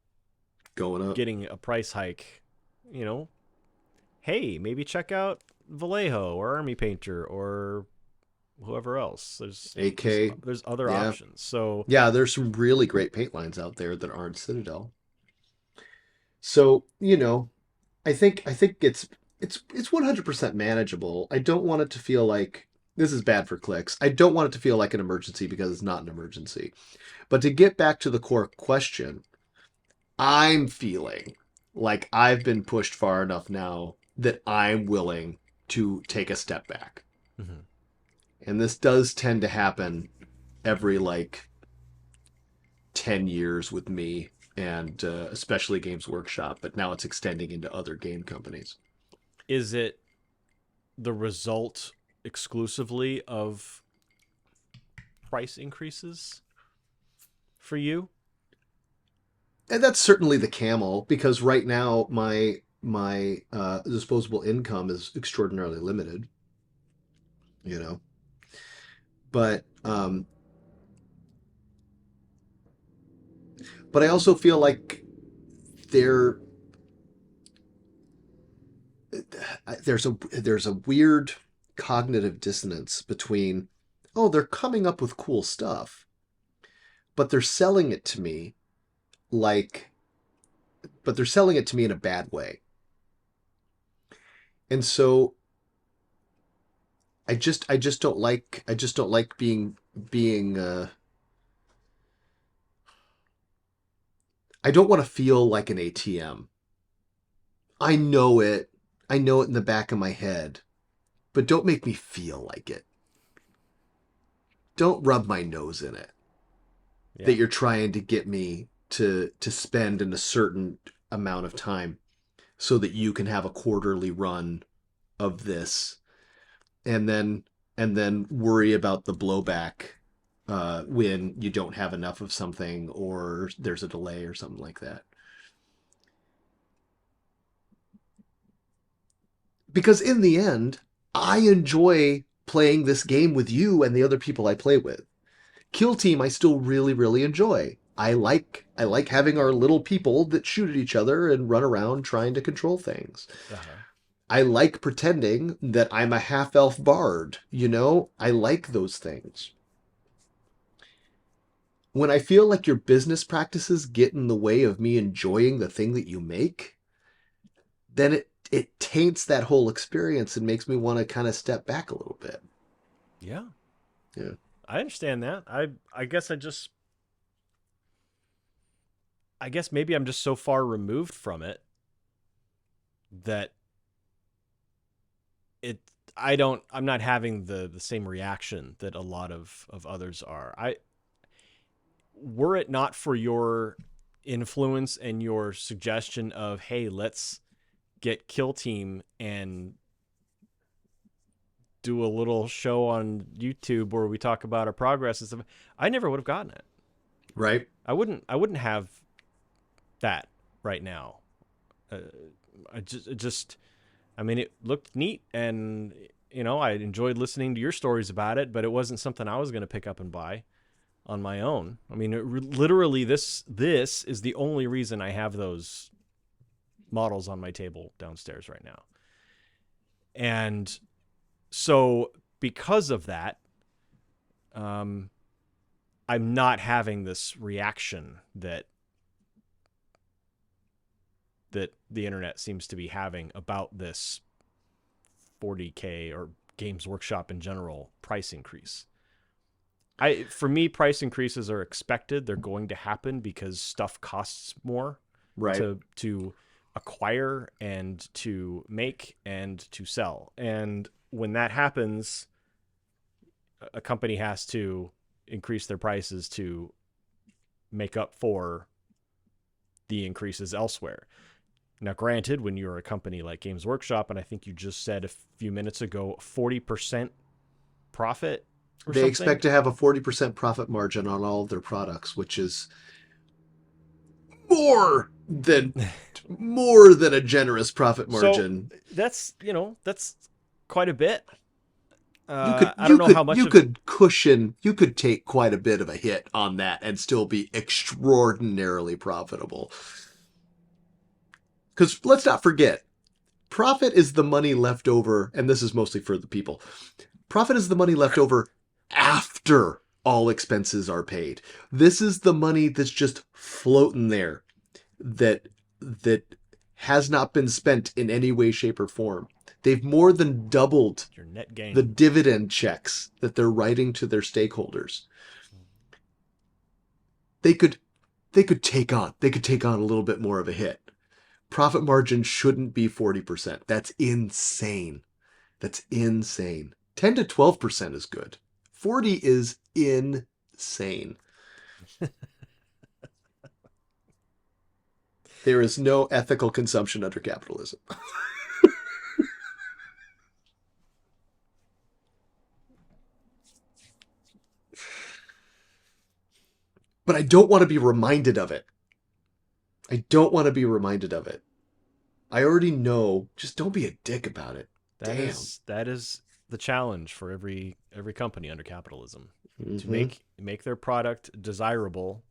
going up, getting a price hike, hey, maybe check out Vallejo or Army Painter or whoever else. There's other options. So yeah, there's some really great paint lines out there that aren't Citadel. So, I think it's 100% manageable. I don't want it to feel like this is bad for clicks. I don't want it to feel like an emergency because it's not an emergency. But to get back to the core question, I'm feeling like I've been pushed far enough now that I'm willing to take a step back. Mm-hmm. And this does tend to happen every 10 years with me, and especially Games Workshop, but now it's extending into other game companies. Is it the result exclusively of price increases for you? And that's certainly the camel, because right now my disposable income is extraordinarily limited, you know. But I also feel like there there's a weird cognitive dissonance between, oh, they're coming up with cool stuff, but they're selling it to me in a bad way. And so I just don't like being I don't want to feel like an ATM. I know it in the back of my head, but don't make me feel like it. Don't rub my nose in it. Yeah. That you're trying to get me to spend in a certain amount of time so that you can have a quarterly run of this, and then worry about the blowback when you don't have enough of something or there's a delay or something like that. Because in the end, I enjoy playing this game with you and the other people I play with. Kill Team I still really, really enjoy. I like having our little people that shoot at each other and run around trying to control things. Uh-huh. I like pretending that I'm a half-elf bard, you know? I like those things. When I feel like your business practices get in the way of me enjoying the thing that you make, then it taints that whole experience and makes me want to kind of step back a little bit. Yeah. Yeah. I understand that. I guess maybe I'm just so far removed from it that I'm not having the same reaction that a lot of others are. Were it not for your influence and your suggestion of, hey, let's get Kill Team and do a little show on YouTube where we talk about our progress and stuff, I never would have gotten it. Right? I wouldn't have that right now. I mean, it looked neat, and I enjoyed listening to your stories about it, but it wasn't something I was going to pick up and buy on my own. I mean, literally, this is the only reason I have those models on my table downstairs right now. And so because of that, I'm not having this reaction that the internet seems to be having about this 40K or Games Workshop in general price increase. For me, price increases are expected. They're going to happen because stuff costs more to acquire and to make and to sell. And when that happens, a company has to increase their prices to make up for the increases elsewhere. Now, granted, when you're a company like Games Workshop, and I think you just said a few minutes ago, 40% profit or they something? expect to have a 40% profit margin on all of their products, which is more than a generous profit margin. So that's quite a bit. You could take quite a bit of a hit on that and still be extraordinarily profitable. Because let's not forget, profit is the money left over, and this is mostly for the people. Profit is the money left over after all expenses are paid. This is the money that's just floating there, that has not been spent in any way, shape, or form. They've more than doubled Your net gain. the dividend checks that they're writing to their stakeholders. They could take on a little bit more of a hit. Profit margin shouldn't be 40%. That's insane. 10 to 12% is good. 40 is insane. There is no ethical consumption under capitalism. But I don't want to be reminded of it. I already know. Just don't be a dick about it. That is the challenge for every company under capitalism, to Mm-hmm. make their product desirable,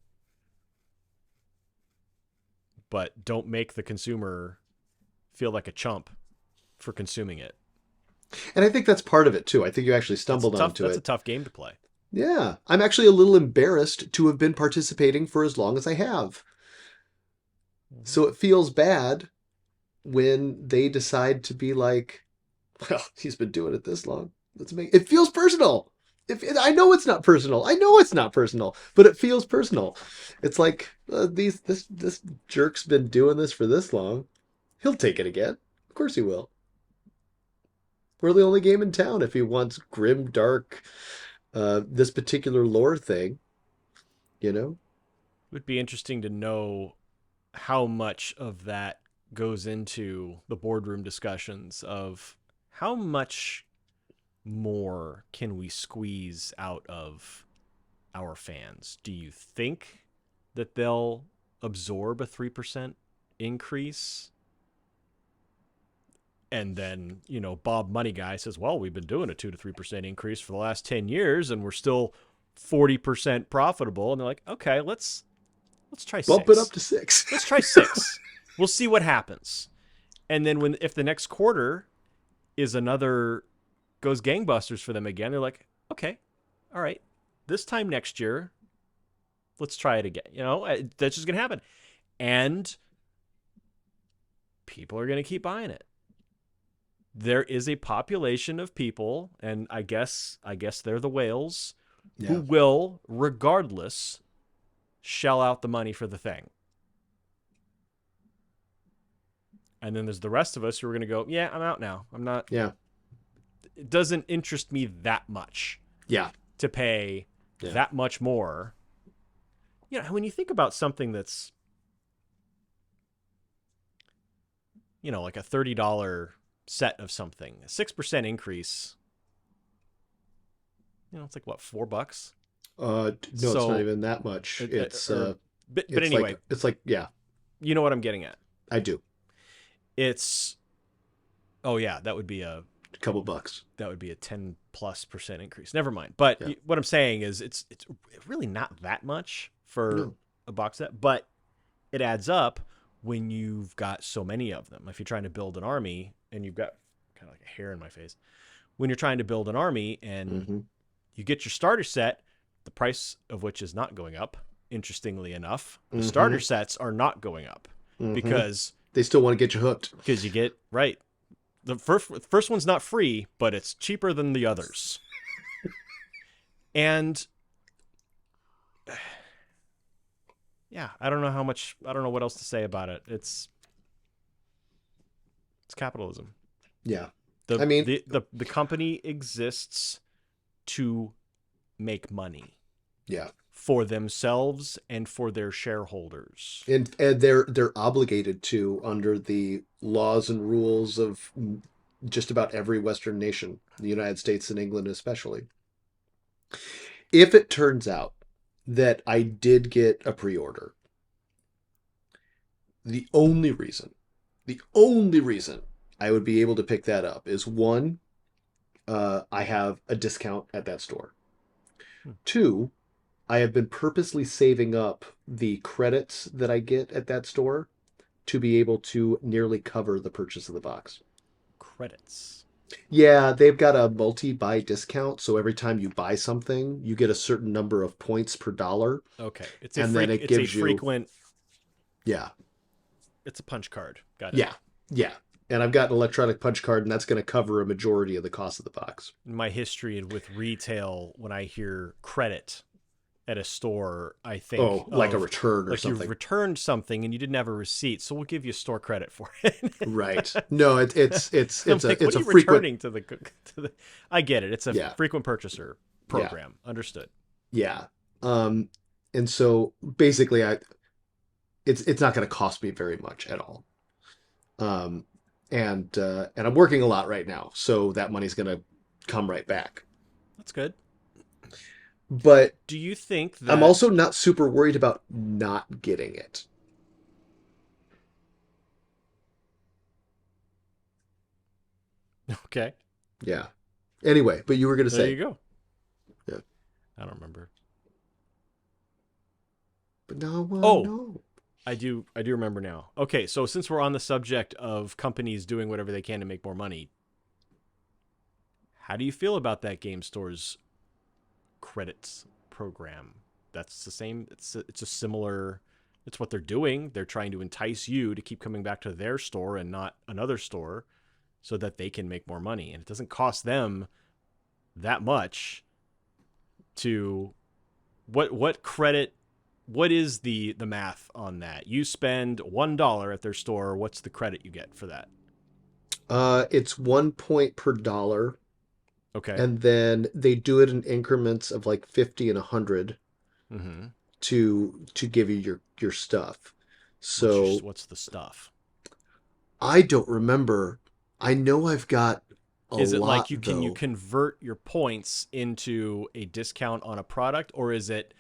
but don't make the consumer feel like a chump for consuming it. And I think that's part of it too. I think you actually stumbled onto That's it. a tough game to play. Yeah. I'm actually a little embarrassed to have been participating for as long as I have. So it feels bad when they decide to be like, well, he's been doing it this long. Let's make it feels personal. I know it's not personal. But it feels personal. It's like this jerk's been doing this for this long. He'll take it again. Of course he will. We're the only game in town if he wants grim, dark, this particular lore thing. You know? It would be interesting to know how much of that goes into the boardroom discussions of how much more can we squeeze out of our fans. Do you think that they'll absorb a 3% increase? And then, Bob Money Guy says, well, we've been doing a 2 to 3% increase for the last 10 years and we're still 40% profitable. And they're like, okay, let's try 6. Bump it up to 6. Let's try 6. We'll see what happens. And then if the next quarter is goes gangbusters for them again, they're like, okay, all right, this time next year, let's try it again. That's just going to happen. And people are going to keep buying it. There is a population of people, and I guess they're the whales, who will, regardless, shell out the money for the thing. And then there's the rest of us who are going to go, yeah, I'm out now. I'm not. Yeah. It doesn't interest me that much. Yeah. To pay that much more. When you think about something that's, like a $30 set of something, a 6% increase, it's like what, $4? No, it's not even that much. But anyway, it's like, yeah. You know what I'm getting at. I do. It's, that would be a couple bucks. That would be a 10+% increase. Never mind. But what I'm saying is it's really not that much for a box set, but it adds up when you've got so many of them. If you're trying to build an army and you've got kind of like a hair in my face, when you're trying to build an army and you get your starter set, the price of which is not going up, interestingly enough, the starter sets are not going up because they still want to get you hooked. Because you get, right. The first one's not free, but it's cheaper than the others. And I don't know what else to say about it. It's capitalism. Yeah. The company exists to make money. Yeah. For themselves and for their shareholders. And they're obligated to under the laws and rules of just about every Western nation, the United States and England especially. If it turns out that I did get a pre-order, the only reason I would be able to pick that up is 1, I have a discount at that store. 2, I have been purposely saving up the credits that I get at that store to be able to nearly cover the purchase of the box. Credits. Yeah, they've got a multi-buy discount, so every time you buy something, you get a certain number of points per dollar. Okay. It's frequent. Yeah. It's a punch card. Got it. Yeah. Yeah. And I've got an electronic punch card, and that's going to cover a majority of the cost of the box. My history with retail, when I hear credit at a store, I think Oh, like a of, return or like something. you've returned something and you didn't have a receipt, so we'll give you store credit for it. Right. No, it's I'm like, what it's are a you frequent. returning to the? I get it. It's a Yeah. frequent purchaser program. Understood. Yeah. And so basically, it's not going to cost me very much at all. And I'm working a lot right now, so that money's going to come right back. That's good. But Do you think that I'm also not super worried about not getting it. okay? Yeah. Anyway, but you were going to There say, you go. Yeah. I don't remember. but no, Oh. no. I do remember now. Okay, so since we're on the subject of companies doing whatever they can to make more money, how do you feel about that game store's credits program? That's the same. It's a similar. It's what they're doing. They're trying to entice you to keep coming back to their store and not another store, so that they can make more money. And it doesn't cost them that much to what credit. What is the math on that? You spend $1 at their store. What's the credit you get for that? It's 1 point per dollar, Okay. and then they do it in increments of like 50 and 100 Mm-hmm. to give you your stuff. So What's the stuff? I don't remember. I know I've got a Is it lot, like you though. convert your points into a discount on a product, or is it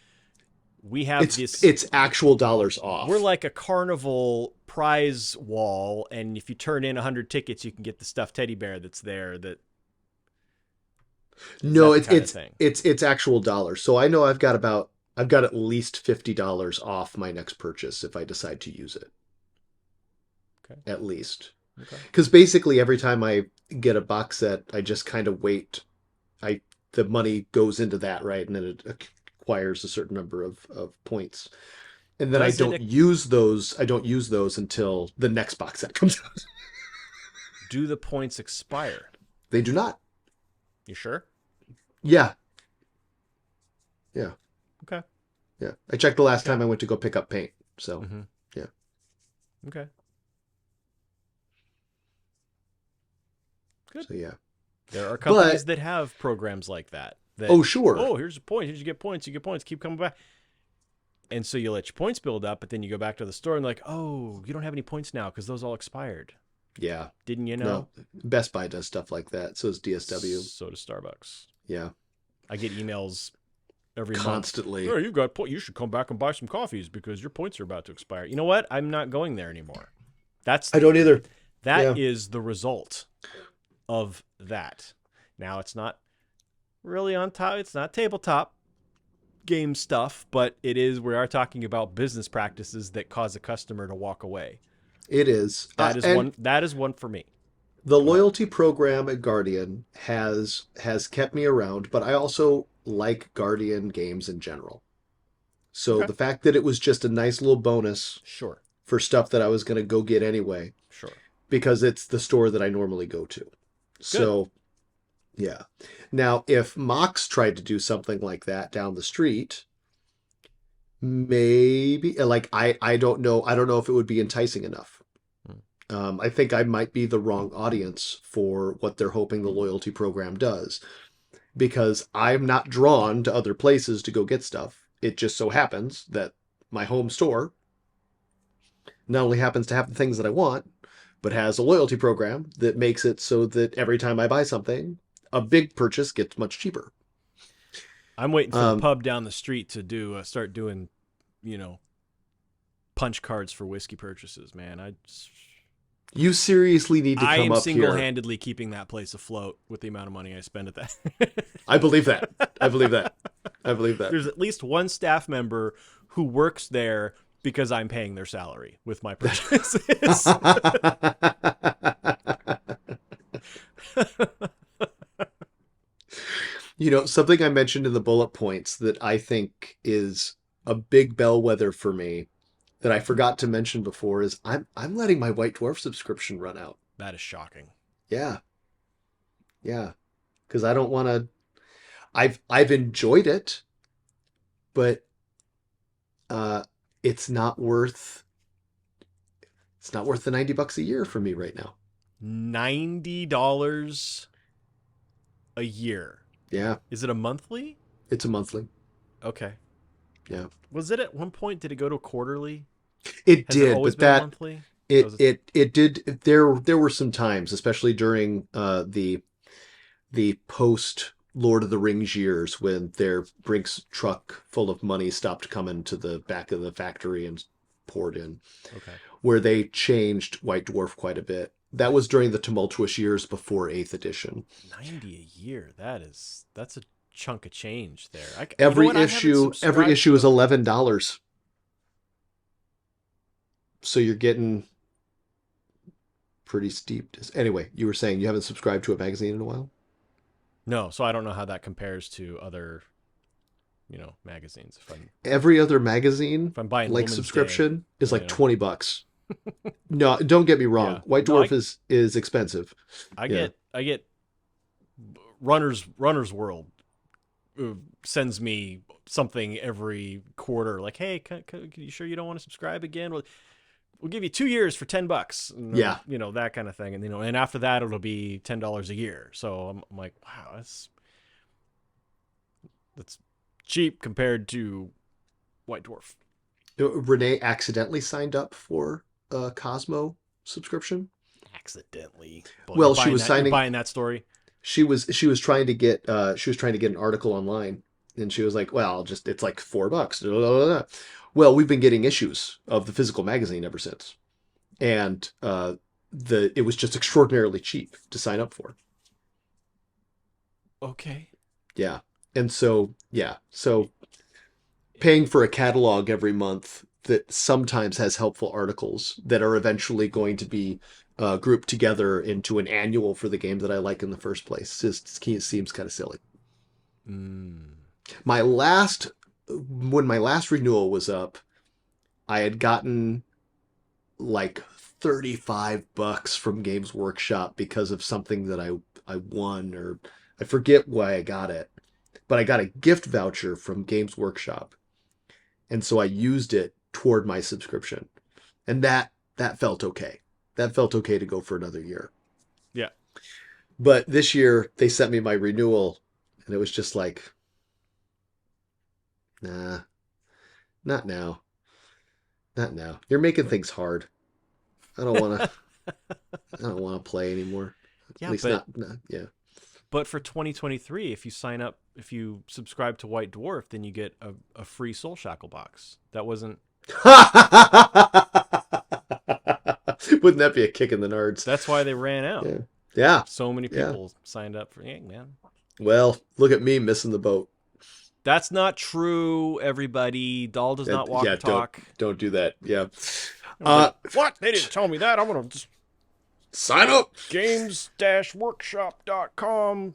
we have this? It's actual dollars off. We're like a carnival prize wall, and if you turn in 100 tickets, you can get the stuffed teddy bear that's there. No, that the kind of thing? it's actual dollars. So I know I've got at least $50 off my next purchase if I decide to use it. Okay. At least. Okay. Because basically every time I get a box set, I just kind of wait. The money goes into that, right? And then it acquires a certain number of points. And then Does I it don't use those until the next box set comes out. Do the points expire? They do not. You sure? Yeah. Yeah. Okay. Yeah. I checked the last time I went to go pick up paint. So, Mm-hmm. yeah. Okay. Good. So, yeah. There are companies that have programs like that. Oh, sure. Oh, here's a point. Here's you get points. You get points. Keep coming back. And so you let your points build up, but then you go back to the store and like, oh, you don't have any points now because those all expired. Yeah. Didn't you know? No. Best Buy does stuff like that. So does DSW. So does Starbucks. Yeah. I get emails every Constantly. month. Oh, you should come back and buy some coffees because your points are about to expire. You know what? I'm not going there anymore. I don't either. That is the result of that. Now, it's not really on top. It's not tabletop game stuff, but we are talking about business practices that cause a customer to walk away. It is. That is one for me. The loyalty program at Guardian has kept me around, but I also like Guardian games in general. So Okay. the fact that it was just a nice little bonus Sure. for stuff that I was going to go get anyway, Sure. because it's the store that I normally go to. So, yeah. Now, if Mox tried to do something like that down the street, maybe like I don't know. I don't know if it would be enticing enough. I think I might be the wrong audience for what they're hoping the loyalty program does, because I'm not drawn to other places to go get stuff. It just so happens that my home store not only happens to have the things that I want, but has a loyalty program that makes it so that every time I buy something, a big purchase gets much cheaper. I'm waiting for the pub down the street to start doing, punch cards for whiskey purchases, man. You seriously need to I come am up here. single-handedly keeping that place afloat with the amount of money I spend at that. I believe that. I believe that. I believe that. There's at least one staff member who works there because I'm paying their salary with my purchases. Something I mentioned in the bullet points that I think is a big bellwether for me that I forgot to mention before is I'm letting my White Dwarf subscription run out. That is shocking. Yeah. Yeah. Because I don't want to. I've enjoyed it, but uh, it's not worth. It's not worth the $90 a year for me right now. $90 a year. Yeah, Is it a monthly? it's a monthly. Okay. Yeah, Was it at one point? Did it go to quarterly? it Has it did, always but been that monthly? it did. There were some times, especially during the post Lord of the Rings years, when their Brinks truck full of money stopped coming to the back of the factory and poured in, Okay. where they changed White Dwarf quite a bit. That was during the tumultuous years before 8th edition. 90 a year. That's a chunk of change there. Every I haven't issue subscribed is to a- $11. So you're getting pretty steep. Anyway, you were saying you haven't subscribed to a magazine in a while? No, so I don't know how that compares to other, magazines. Every other magazine, If I'm buying like Woman's subscription, Day, is like you know. $20. No, don't get me wrong. Yeah. White No, Dwarf is expensive. I Yeah. get Runner's World sends me something every quarter like, hey, you sure you don't want to subscribe again? We'll give you 2 years for $10. Yeah. That kind of thing. And and after that it'll be $10 a year. So I'm like, wow, that's cheap compared to White Dwarf. Renee accidentally signed up for a Cosmo subscription. Accidentally. Well, she was you're signing. buying that story. She was trying to get an article online, and she was like, well, it's like $4. Blah, blah, blah. Well, we've been getting issues of the physical magazine ever since, and it was just extraordinarily cheap to sign up for. Okay. Yeah. And so paying for a catalog every month that sometimes has helpful articles that are eventually going to be grouped together into an annual for the game that I like in the first place seems kind of silly. Mm. When my last renewal was up, I had gotten like $35 from Games Workshop because of something that I won, or I forget why I got it, but I got a gift voucher from Games Workshop. And so I used it toward my subscription. And that felt okay. That felt okay to go for another year. Yeah. But this year they sent me my renewal, and it was just like, nah, not now. Not now. You're making things hard. I don't want to play anymore. Yeah, At least but yeah. But for 2023, if you subscribe to White Dwarf, then you get a free Soul Shackle box. That wasn't. Wouldn't that be a kick in the nards? That's why they ran out. Yeah. Yeah. So many people signed up for man. Well, look at me missing the boat. That's not true, everybody. Doll does not walk the talk. Don't do that. Yeah. What? They didn't tell me that. I'm going to sign up. games-workshop.com.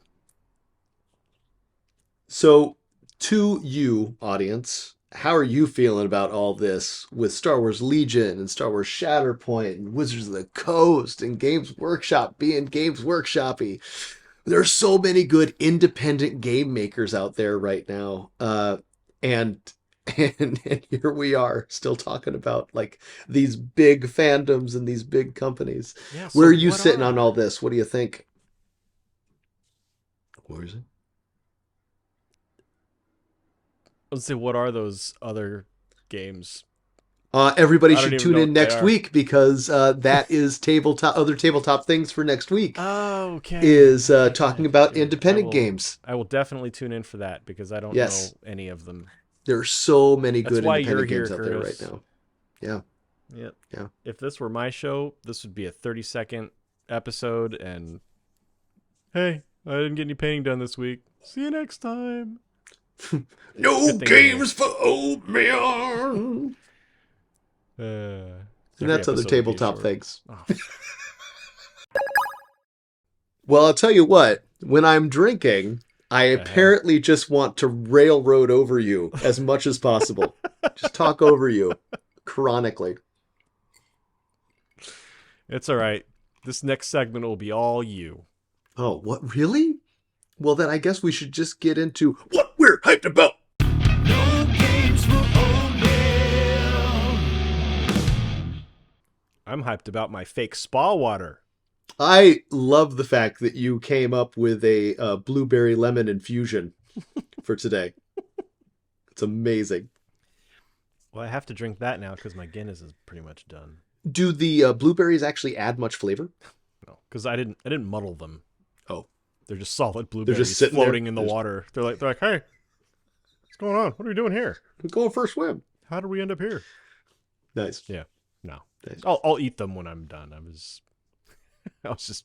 So, to you, audience, how are you feeling about all this with Star Wars Legion and Star Wars Shatterpoint and Wizards of the Coast and Games Workshop being Games Workshop-y? There's so many good independent game makers out there right now. And here we are still talking about like these big fandoms and these big companies. Yeah, Where are you sitting on all this? What do you think? What is it? Let's see, what are those other games? Everybody I don't should even tune know in what they next are. week because that is other tabletop things for next week. Oh, okay. Is talking about Okay. independent games. I will definitely tune in for that because I don't Yes. know any of them. There are so many That's good why independent you're games here, out there right Curtis. now. Yeah. Yep. Yeah. If this were my show, this would be a 30-second episode and hey, I didn't get any painting done this week. See you next time. No Good thing games for old men. And And that's other tabletop things. Oh, Well, I'll tell you what. When I'm drinking, I apparently just want to railroad over you as much as possible. Just talk over you chronically. it's all right. This next segment will be all you. Oh, what, really? Well, then I guess we should just get into what we're hyped about. No games for old men. I'm hyped about my fake spa water. I love the fact that you came up with a blueberry lemon infusion for today. It's amazing. Well, I have to drink that now because my Guinness is pretty much done. Do the blueberries actually add much flavor? No, because I didn't muddle them. Oh, They're just solid blueberries sitting floating there. in the water. They're like, hey, what's going on? What are we doing here? we're going for a swim. How did we end up here? Nice. Yeah, no. Nice. I'll eat them when I'm done. I was just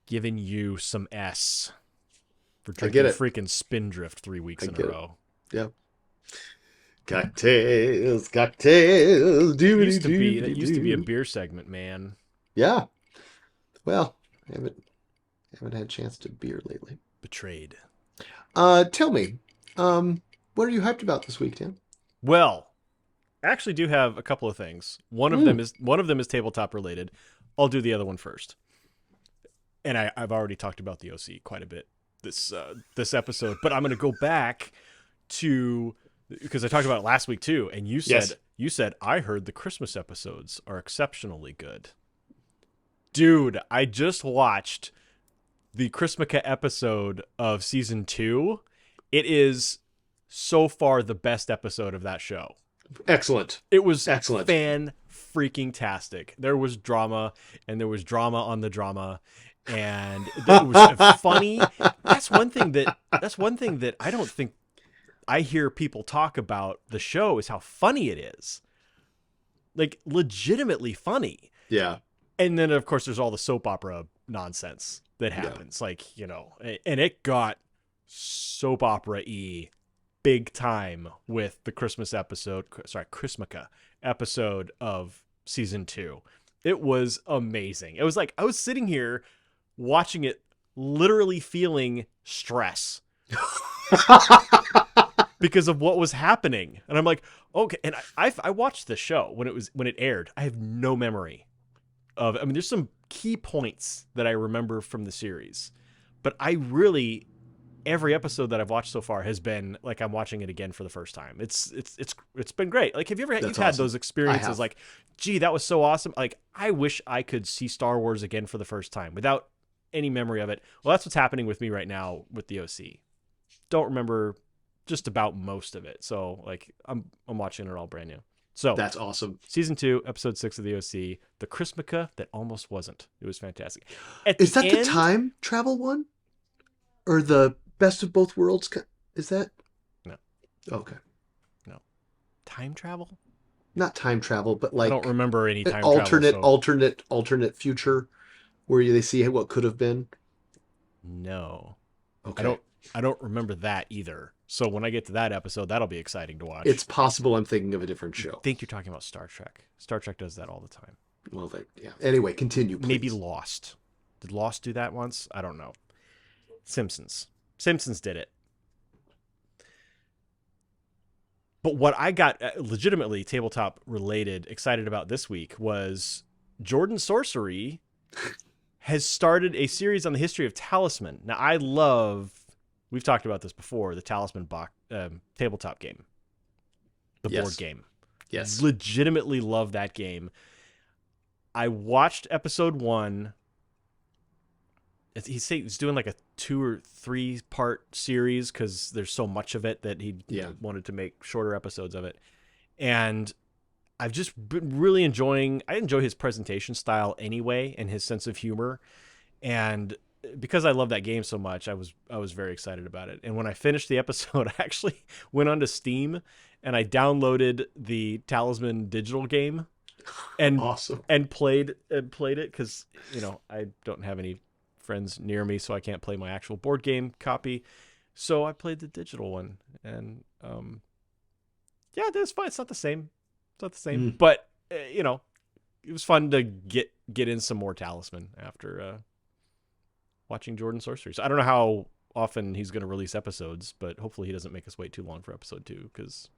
giving you some S for I drinking get it. freaking Spindrift 3 weeks I in a get it. row. Yeah. Cocktails. That Used to be a beer segment, man. Yeah. Well, I haven't had a chance to beer lately. Betrayed. Tell me, what are you hyped about this week, Tim? Well, I actually do have a couple of things. One of them is tabletop related. I'll do the other one first. And I've already talked about the OC quite a bit this episode, but I'm going to go back to, because I talked about it last week too, and you said I heard the Christmas episodes are exceptionally good. Dude, I just watched the Christmaka episode of season 2. It is so far the best episode of that show. Excellent. It was Excellent. fan-freaking-tastic. There was drama, and there was drama on the drama, and it was funny. That's one thing that I don't think I hear people talk about the show is how funny it is. Like, legitimately funny. Yeah. And then, of course, there's all the soap opera nonsense that happens. Like, and it got soap opera-y big time with the Christmaka episode of season 2. It was amazing. It was like, I was sitting here watching it, literally feeling stress because of what was happening. And I'm like, okay. And I watched the show when it aired. I have no memory of, there's some key points that I remember from the series, but every episode that I've watched so far has been like I'm watching it again for the first time. It's been great. Like, have you ever That's you've had awesome. those experiences like, gee, that was so awesome. Like, I wish I could see Star Wars again for the first time without any memory of it. Well, that's what's happening with me right now with the OC. Don't remember just about most of it. So like I'm watching it all brand new. So That's awesome. season 2, episode 6 of the OC, the Christmaka that almost wasn't. It was fantastic. Is that the time travel one? Or the best of both worlds? Is that? No. Okay. No. Time travel? Not time travel, but like I don't remember any time alternate, travel. alternate future where they see what could have been. No. Okay. I don't remember that either. So when I get to that episode, that'll be exciting to watch. It's possible I'm thinking of a different show. I think you're talking about Star Trek. Star Trek does that all the time. Well, yeah. Anyway, continue, please. Maybe Lost. Did Lost do that once? I don't know. Simpsons did it. But what I got legitimately tabletop related excited about this week was Jordan Sorcery has started a series on the history of Talisman. Now, we've talked about this before, the Talisman tabletop game, the board game. Yes. Legitimately love that game. I watched episode 1. He's doing like a 2 or 3 part series because there's so much of it that he wanted to make shorter episodes of it. And I've just been really I enjoy his presentation style anyway and his sense of humor. And because I love that game so much, I was very excited about it. And when I finished the episode, I actually went onto Steam and I downloaded the Talisman digital game and Awesome. and played it because I don't have any friends near me, so I can't play my actual board game copy. So I played the digital one, and that's fine. It's not the same. But it was fun to get in some more Talisman after watching Jordan Sorcery. So I don't know how often he's going to release episodes, but hopefully he doesn't make us wait too long for episode 2 because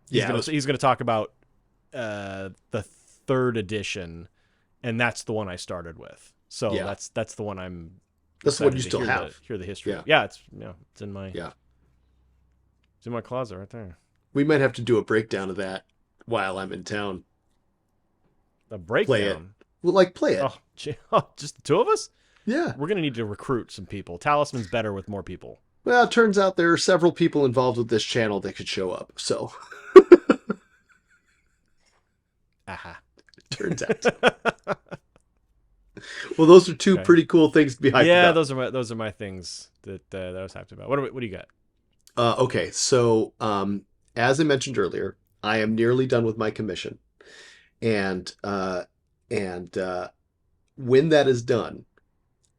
he's going to talk about the 3rd edition and that's the one I started with. So Yeah. that's the one I'm. That's the one you excited to still hear have. hear the history. Yeah. It's it's in my Yeah. it's in my closet right there. We might have to do a breakdown of that while I'm in town. The Play it. breakdown. Well, like play it. Oh, just the two of us? Yeah. We're gonna need to recruit some people. Talisman's better with more people. Well, it turns out there are several people involved with this channel that could show up. So, Aha. turns out. Well, those are two Okay. pretty cool things to be hyped Yeah, about. those are my things that I was hyped about. What do you got? Okay, so as I mentioned earlier, I am nearly done with my commission, and when that is done,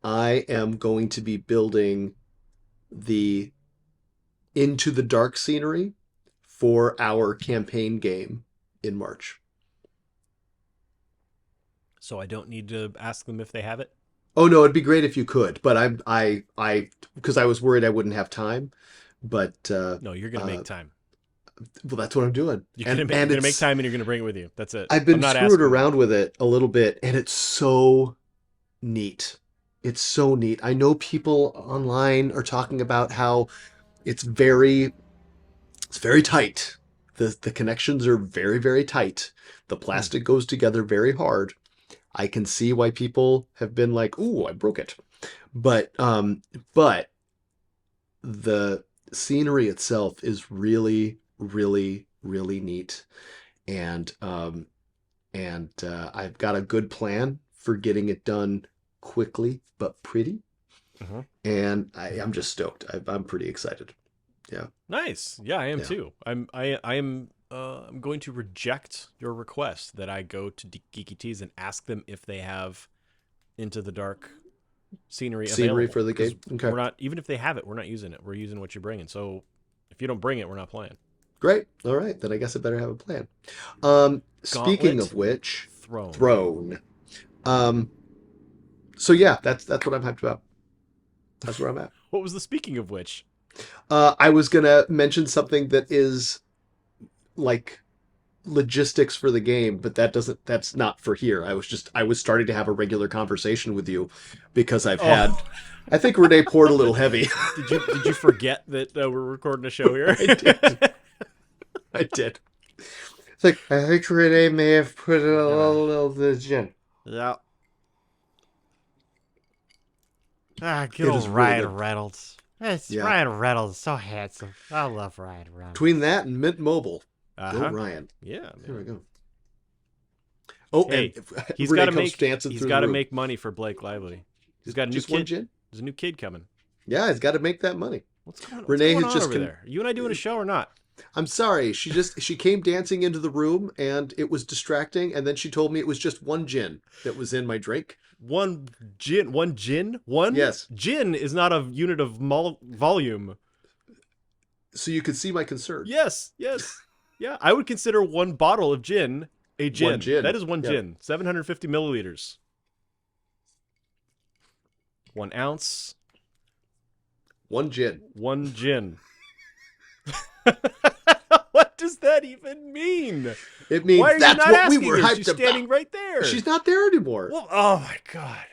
I am going to be building the Into the Dark scenery for our campaign game in March. So I don't need to ask them if they have it. Oh no, it'd be great if you could, but I because I was worried I wouldn't have time, but No, you're gonna make time. well, that's what I'm doing. You're gonna make time, and you're gonna bring it with you. That's it. I've been I'm not screwed asking around with it a little bit, and it's so neat. It's so neat. I know people online are talking about how it's very tight. The connections are very, very tight. The plastic goes together very hard. I can see why people have been like, "Ooh, I broke it." But the scenery itself is really, really, really neat. And I've got a good plan for getting it done quickly but pretty. Mhm. And I'm just stoked. I'm pretty excited. Yeah. Nice. Yeah, I am Yeah. too. I'm going to reject your request that I go to Geeky Tees and ask them if they have Into the Dark scenery available. For the 'Cause game. Okay. We're not, even if they have it, we're not using it. We're using what you're bringing. So if you don't bring it, we're not playing. Great. All right. Then I guess I better have a plan. Speaking Gauntlet of which, Throne. Throne. So yeah, that's what I'm hyped about. That's where I'm at. What was the speaking of which? I was gonna mention something that is like logistics for the game, but that's not for here. I was starting to have a regular conversation with you because I've had, I think Renee poured a little heavy. Did you forget that we're recording a show here? I did. I did. It's like, I think Renee may have put a little gin. Yeah. Good It old is really Ryan good. Reynolds. It's Yeah. Ryan Reynolds, so handsome. I love Ryan Reynolds. Between that and Mint Mobile, go Uh-huh. Ryan. Yeah. Here Man. we go. Oh, Hey, and He's Renee got to comes make. dancing He's through got the to room. make money for Blake Lively. He's got a new Just one kid. gin. There's a new kid coming. Yeah, he's got to make that money. What's going on? Renee What's has going on just over there? Are you and I doing a show or not? I'm sorry. She came dancing into the room and it was distracting. And then she told me it was just one gin that was in my drink. One gin. One. Yes. Gin is not a unit of volume. So you could see my concern. Yes. Yeah. I would consider one bottle of gin a gin. One gin. That is one Yeah. gin. 750 milliliters. 1 ounce. One gin. One gin. What does that even mean? It means Why are you that's not what we asking were her? hyped She's about. standing right there. She's not there anymore. Well, oh my god.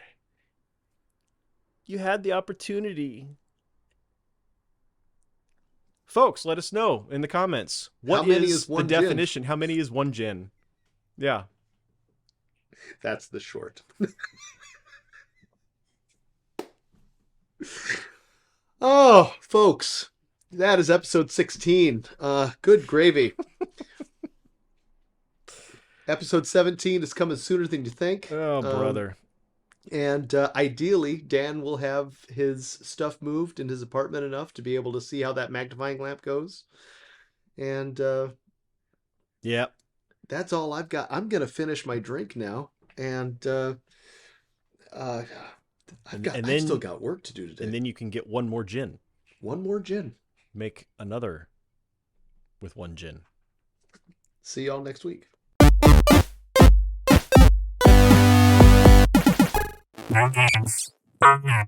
You had the opportunity. Folks, let us know in the comments. What How many is is the one gin? definition? How many is one gin? Yeah. That's the short. Oh, folks, that is episode 16. Good gravy. Episode 17 is coming sooner than you think. Oh, brother. And ideally, Dan will have his stuff moved in his apartment enough to be able to see how that magnifying lamp goes. And Yep. that's all I've got. I'm going to finish my drink now. And I've still got work to do today. And then you can get one more gin. One more gin. Make another with one gin. See y'all next week. No games. No games.